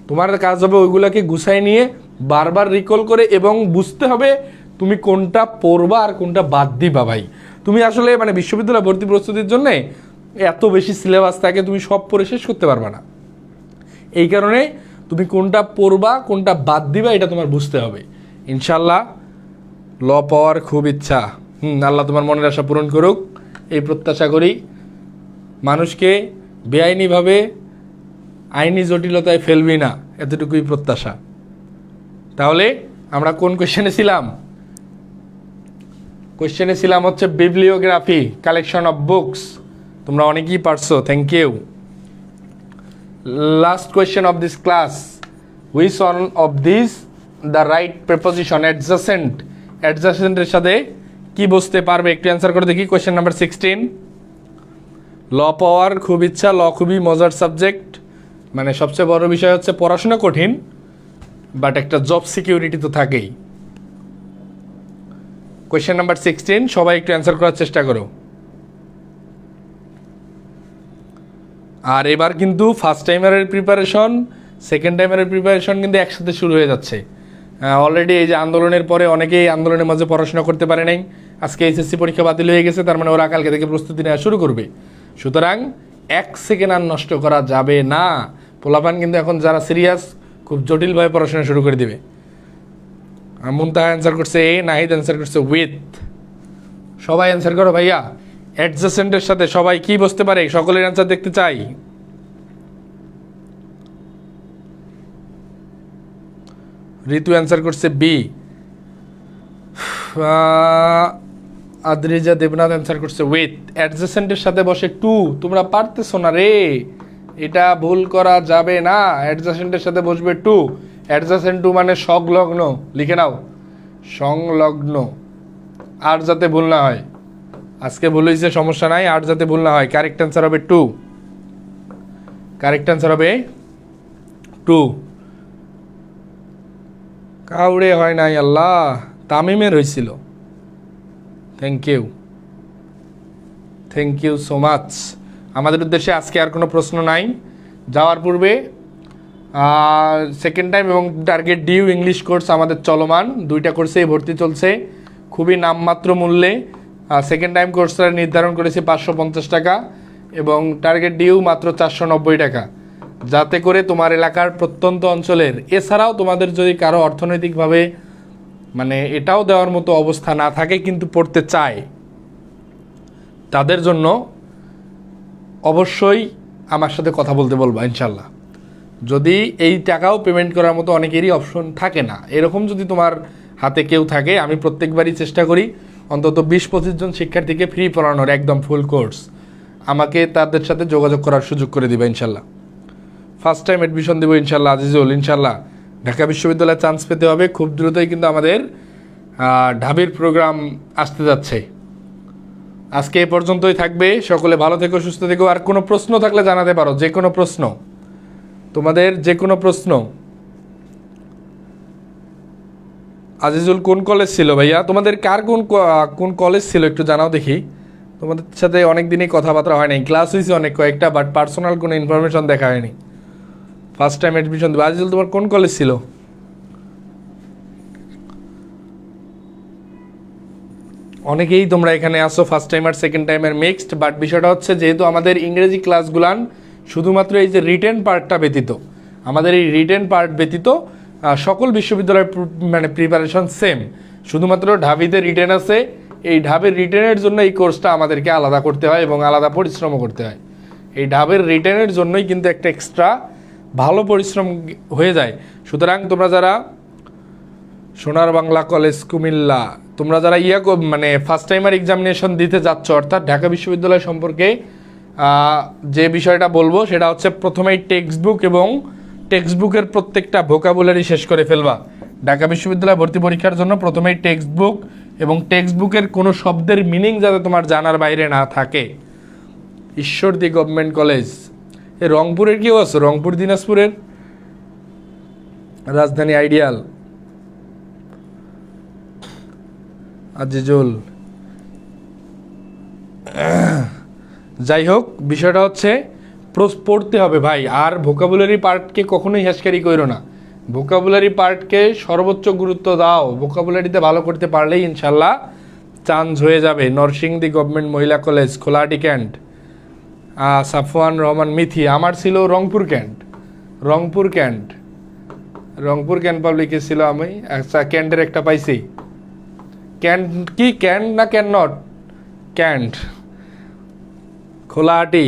Speaker 1: তোমার কাজ হবে ওইগুলোকে গুছাই নিয়ে বারবার রিকল করে, এবং বুঝতে হবে তুমি কোনটা পড়বা আর কোনটা বাদ দিবা। ভাই তুমি আসলে মানে বিশ্ববিদ্যালয় ভর্তি প্রস্তুতির জন্যে এত বেশি সিলেবাস থাকে, তুমি সব পড়ে শেষ করতে পারবা না। এই কারণে তুমি কোনটা পড়বা কোনটা বাদ দিবা এটা তোমার বুঝতে হবে। ইনশাল্লাহ ল পাওয়ার খুব ইচ্ছা, আল্লাহ তোমার মনের আশা পূরণ করুক, এই প্রত্যাশা করি। মানুষকে বেআইনিভাবে আইনি জটিলতায় ফেলবি না, এতটুকুই প্রত্যাশা। তাহলে আমরা কোন কোয়েশ্চেনে ছিলাম? কোয়েশ্চেনে ছিলাম হচ্ছে বিবলিওগ্রাফি, কালেকশন অফ বুকস। তোমরা অনেকেই পারছো, thank you. Last question of this class, which one of this the right preposition adjacent, অ্যাডজাসেন্টের সাথে কি বসতে পারবে? একটু অ্যান্সার করে দেখি। Question number 16। ল পাওয়ার খুব ইচ্ছা, ল খুবই মজার সাবজেক্ট, মানে সবচেয়ে বড় বিষয় হচ্ছে পড়াশোনা কঠিন, বাট একটা জব সিকিউরিটি তো থাকেই। কোয়েশ্চেন নাম্বার 16, সবাই একটু অ্যান্সার করার চেষ্টা করো। আর এবার কিন্তু ফার্স্ট টাইমারের প্রিপারেশন, সেকেন্ড টাইমারের প্রিপারেশন কিন্তু একসাথে শুরু হয়ে যাচ্ছে। অলরেডি এই যে আন্দোলনের পরে অনেকেই আন্দোলনের মাঝে পড়াশোনা করতে পারে নাই, আজকে এইচএসসি পরীক্ষা বাতিল হয়ে গেছে, তার মানে ওরা কালকে থেকে প্রস্তুতি নেওয়া শুরু করবে। সুতরাং 1 সেকেন্ড আর নষ্ট করা যাবে না। পোলাপান কিন্তু এখন যারা সিরিয়াস, খুব জটিলভাবে পড়াশোনা শুরু করে দিবে। মুনতাহা অ্যান্সার করছে এ, নাহিদ অ্যান্সার করছে উইথ। সবাই অ্যান্সার করো ভাইয়া। অ্যাডজাসেন্টের সাথে সবাই কি বসতে পারে? সকলের অ্যান্সার দেখতে চাই। ঋতু অ্যান্সার করছে বি। আদ্রিজা দেবনাথ অ্যান্সার করছে উইথ। অ্যাডজাসেন্টের সাথে বসে টু। তোমরা পারতেছো না রে, এটা ভুল করা যাবে না। অ্যাডজাসেন্টের সাথে বসবে টু। অ্যাডজাসেন্ট টু মানে সংলগ্ন, লিখে নাও, সংলগ্ন। আর যাতে ভুল না হয়, আজকে ভুল হয়েছে সমস্যা নাই, আর যাতে ভুল না হয়। কারেক্ট অ্যান্সার হবে টু। কারেক্ট অ্যান্সার হবে টু। কাউরে হয় নাই আল্লাহ, তামিমের হয়েছিল। Thank you, thank you so much. আমাদের উদ্দেশ্যে আজকে আর কোনো প্রশ্ন নাই। যাওয়ার পূর্বে সেকেন্ড টাইম এবং টার্গেট ডিউ ইংলিশ কোর্স আমাদের চলমান, 2টা কোর্সেই ভর্তি চলছে খুবই নামমাত্র মূল্যে। সেকেন্ড টাইম কোর্সটা নির্ধারণ করেছি 550 টাকা এবং টার্গেট ডিউ মাত্র 490 টাকা, যাতে করে তোমার এলাকার প্রত্যন্ত অঞ্চলের, এছাড়াও তোমাদের যদি কারো অর্থনৈতিকভাবে মানে এটাও দেওয়ার মতো অবস্থা না থাকে কিন্তু পড়তে চায়, তাদের জন্য অবশ্যই আমার সাথে কথা বলতে বলবা ইনশাল্লাহ। যদি এই টাকাও পেমেন্ট করার মতো অনেকেরই অপশন থাকে না, এরকম যদি তোমার হাতে কেউ থাকে, আমি প্রত্যেকবারই চেষ্টা করি অন্তত 20-25 জন শিক্ষার্থীকে ফ্রি পড়ানোর, একদম ফুল কোর্স। আমাকে তাদের সাথে যোগাযোগ করার সুযোগ করে দিবা ইনশাল্লাহ। ফার্স্ট টাইম অ্যাডমিশন দেবো ইনশাল্লাহ আজিজুল, ইনশাল্লাহ। ঢাকা বিশ্ববিদ্যালয়ে চান্স পেতে হবে খুব দ্রুতই, কিন্তু আমাদের ঢাবির প্রোগ্রাম আসতে যাচ্ছে। আজকে এ পর্যন্তই থাকবে। সকলে ভালো থেকো, সুস্থ থেকো। আর কোনো প্রশ্ন থাকলে জানাতে পারো, যে কোনো প্রশ্ন, তোমাদের যে কোনো প্রশ্ন। আজিজুল কোন কলেজ ছিল ভাইয়া? তোমাদের কার কোন কলেজ ছিল একটু জানাও দেখি। তোমাদের সাথে অনেক দিনই কথাবার্তা হয় নাই, ক্লাস হয়েছে অনেক কয়েকটা, বাট পার্সোনাল কোনো ইনফরমেশন দেখা হয়নি। ফার্স্ট টাইম অ্যাডমিশন দেবো। আজিজুল তোমার কোন কলেজ ছিল? অনেকেই তোমরা এখানে আসো ফার্স্ট টাইম আর সেকেন্ড টাইমের মিক্সড, বাট বিষয়টা হচ্ছে যেহেতু আমাদের ইংরেজি ক্লাসগুলান শুধুমাত্র এই যে রিটেন পার্টটা ব্যতীত, আমাদের এই রিটেন পার্ট ব্যতীত সকল বিশ্ববিদ্যালয়ের মানে প্রিপারেশন সেম, শুধুমাত্র ঢাবিতে রিটেন আছে। এই ঢাবের রিটেনের জন্য এই কোর্সটা আমাদেরকে আলাদা করতে হয় এবং আলাদা পরিশ্রমও করতে হয়। এই ঢাবের রিটেনের জন্যই কিন্তু একটা এক্সট্রা ভালো পরিশ্রম হয়ে যায়। সুতরাং তোমরা যারা সোনার বাংলা কলেজ কুমিল্লা, তোমরা যারা মানে ফার্স্ট টাইমার এক্সামিনেশন দিতে যাচ্ছ, অর্থাৎ ঢাকা বিশ্ববিদ্যালয় সম্পর্কে যে বিষয়টা বলবো সেটা হচ্ছে প্রথমেই টেক্সট বুক এবং টেক্সট বুকের প্রত্যেকটা ভোকাবুলারি শেষ করে ফেলবা। ঢাকা বিশ্ববিদ্যালয় ভর্তি পরীক্ষার জন্য প্রথমেই টেক্সট বুক এবং টেক্সট বুকের কোনো শব্দের মিনিং যাতে তোমার জানার বাইরে না থাকে। ঈশ্বরদী গভর্নমেন্ট কলেজ, এ রংপুরের কেউ আছে? রংপুর দিনাজপুরের রাজধানী আইডিয়াল। আজিজুল, যাই হোক, বিষয়টা হচ্ছে পড়তে হবে ভাই। আর ভোকাবুলারি পার্টকে কখনোই হ্যাসকারি করো না, ভোকাবুলারি পার্টকে সর্বোচ্চ গুরুত্ব দাও। ভোকাবুলারিতে ভালো করতে পারলেই ইনশাল্লাহ চান্স হয়ে যাবে। Narsingdi government Mohila college, Kholahati cantt. Safwan Rahman Mithi, আমার ছিল Rangpur cantt. Rangpur cantt, Rangpur cantt পাবলিকে ছিল আমি। আচ্ছা, ক্যান্টের একটা পাইছি। ক্যান্ট কি, ক্যান্ট না ক্যান নট? ক্যান্ট। খোলাহাটি,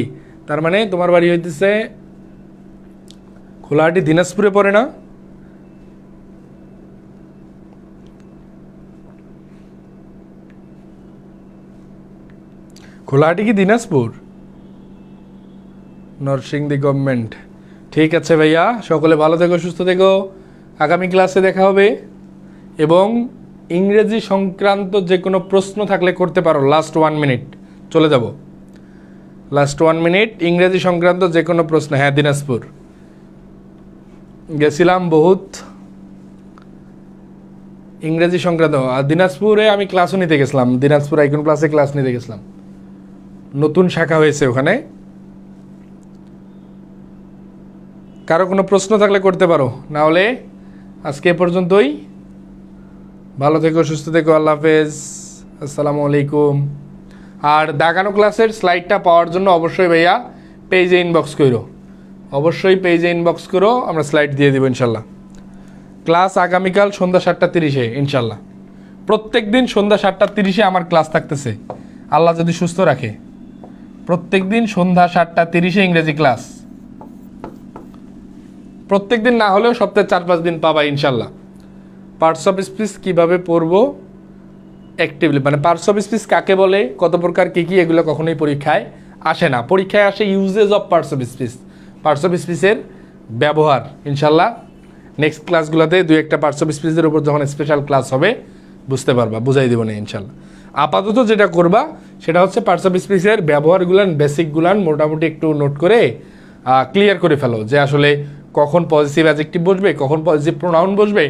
Speaker 1: তার মানে তোমার বাড়ি হইতেছে খোলাহাটি দিনাজপুরে পড়ে না? খোলাহাটি কি দিনাজপুর? নরসিংদী গভর্নমেন্ট। ঠিক আছে ভাইয়া, সকলে ভালো থেকো, সুস্থ থেকো। আগামী ক্লাসে দেখা হবে। এবং ইংরেজি সংক্রান্ত যে কোনো প্রশ্ন থাকলে করতে পারো। লাস্ট 1 মিনিট চলে যাব। লাস্ট 1 মিনিট ইংরেজি সংক্রান্ত যে কোনো প্রশ্ন। হ্যাঁ, দিনাজপুর গেছিলাম বহুত ইংরেজি সংক্রান্ত। আর দিনাজপুরে আমি ক্লাসও নিতে গেছিলাম। দিনাজপুর আইকন ক্লাসে ক্লাস নিতে গেছিলাম, নতুন শাখা হয়েছে ওখানে। কারো কোনো প্রশ্ন থাকলে করতে পারো, না হলে আজকে এ পর্যন্তই। ভালো থেকো, সুস্থ থেকো, আল্লাহ হাফেজ, আসসালামু আলাইকুম। আর দাগানো ক্লাসের স্লাইডটা পাওয়ার জন্য অবশ্যই ভাইয়া পেজে ইনবক্স করো, অবশ্যই পেজে ইনবক্স করো, আমরা স্লাইড দিয়ে দেবো ইনশাল্লাহ। ক্লাস আগামীকাল সন্ধ্যা 7:30 ইনশাল্লাহ। প্রত্যেক দিন সন্ধ্যা 7:30 আমার ক্লাস থাকতেছে, আল্লাহ যদি সুস্থ রাখে। প্রত্যেক দিন সন্ধ্যা 7:30 ইংরেজি ক্লাস, প্রত্যেক দিন না হলেও সপ্তাহে 4-5 দিন পাবা ইনশাল্লাহ। পার্টস অফ স্পিচ কীভাবে পড়বো অ্যাক্টিভলি, মানে পার্টস অফ স্পিচ কাকে বলে, কত প্রকার কী কী, এগুলো কখনোই পরীক্ষায় আসে না। পরীক্ষায় আসে uses of parts of speech, parts of স্পিচের ব্যবহার। ইনশাল্লাহ নেক্সট ক্লাসগুলোতে 2-1টা পার্টস অফ স্পিচের উপর যখন স্পেশাল ক্লাস হবে বুঝতে পারবা, বুঝাই দেবো না ইনশাল্লাহ। আপাতত যেটা করবা সেটা হচ্ছে পার্টস অফ স্পিচের ব্যবহারগুলান, বেসিকগুলান মোটামুটি একটু নোট করে ক্লিয়ার করে ফেলো, যে আসলে কখন পজিটিভ অ্যাডজেক্টিভ বসবে, কখন পজিটিভ প্রোনাউন বসবে।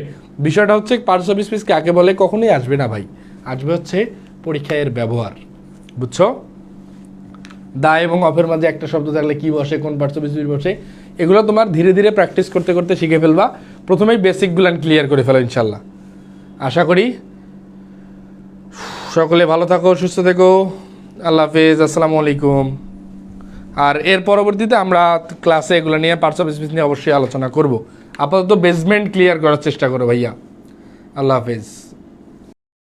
Speaker 1: বিষয়টা হচ্ছে পার্টস অফ স্পিচ কাকে বলে কখনোই আসবে না ভাই, আসবে হচ্ছে পরীক্ষায় এর ব্যবহার। বুঝছো? দা এবং অফের মাঝে একটা শব্দ থাকলে কি বসে, কোন পার্টস অফ স্পিচ বসে, এগুলো তোমার ধীরে ধীরে প্র্যাকটিস করতে করতে শিখে ফেলবা। প্রথমেই বেসিকগুলান ক্লিয়ার করে ফেলো ইনশাল্লাহ। আশা করি সকলে ভালো থাকো, সুস্থ থেকো, আল্লাহ হাফেজ, আসসালামু আলাইকুম। আর এর পরবর্তীতে আমরা ক্লাসে এগুলো নিয়ে পার্টস অফ স্পিচ নিয়ে অবশ্যই আলোচনা করব। আপাতত বেসমেন্ট ক্লিয়ার করার চেষ্টা করো ভাইয়া। আল্লাহ হাফেজ।